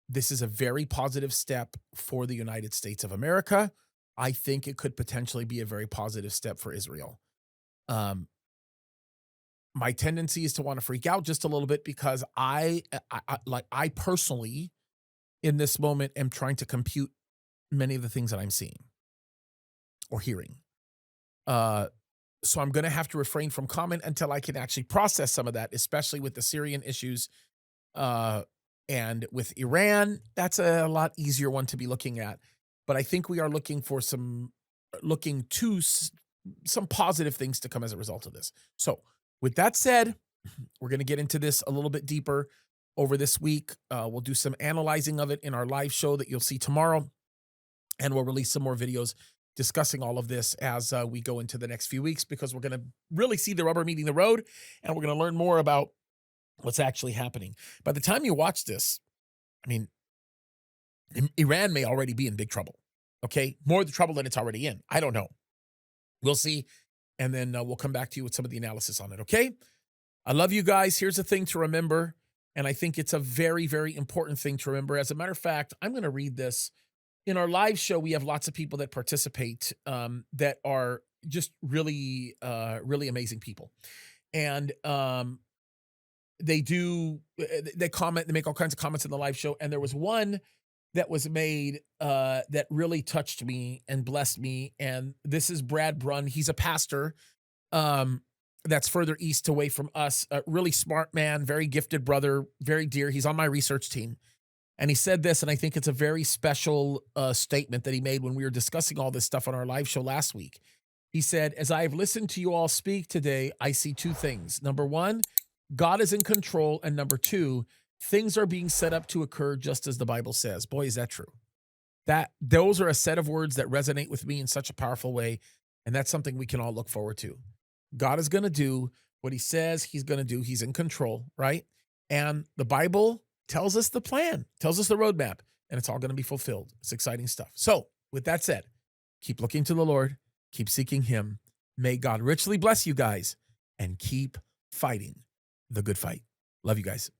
This is a very positive step for the United States of America. I think it could potentially be a very positive step for Israel. My tendency is to want to freak out just a little bit because I personally, in this moment, am trying to compute many of the things that I'm seeing or hearing. So I'm going to have to refrain from comment until I can actually process some of that, especially with the Syrian issues and with Iran. That's a lot easier one to be looking at. But I think we are looking to some positive things to come as a result of this. So with that said, we're going to get into this a little bit deeper over this week. We'll do some analyzing of it in our live show that you'll see tomorrow. And we'll release some more videos discussing all of this as we go into the next few weeks, because we're going to really see the rubber meeting the road, and we're going to learn more about what's actually happening. By the time you watch this, I mean, Iran may already be in big trouble, okay? More trouble than it's already in. I don't know. We'll see, and then we'll come back to you with some of the analysis on it, okay? I love you guys. Here's a thing to remember, and I think it's a very, very important thing to remember. As a matter of fact, I'm going to read this. In our live show, we have lots of people that participate that are just really, really amazing people. And they comment, they make all kinds of comments in the live show. And there was one that was made that really touched me and blessed me. And this is Brad Brunn. He's a pastor that's further east away from us. A really smart man, very gifted brother, very dear. He's on my research team. And he said this, and I think it's a very special statement that he made when we were discussing all this stuff on our live show last week. He said, as I have listened to you all speak today, I see two things. Number one, God is in control. And number two, things are being set up to occur just as the Bible says. Boy, is that true. Those are a set of words that resonate with me in such a powerful way, and that's something we can all look forward to. God is going to do what he says he's going to do. He's in control, right? And the Bible tells us the plan, tells us the roadmap, and it's all going to be fulfilled. It's exciting stuff. So with that said, keep looking to the Lord, keep seeking him. May God richly bless you guys, and keep fighting the good fight. Love you guys.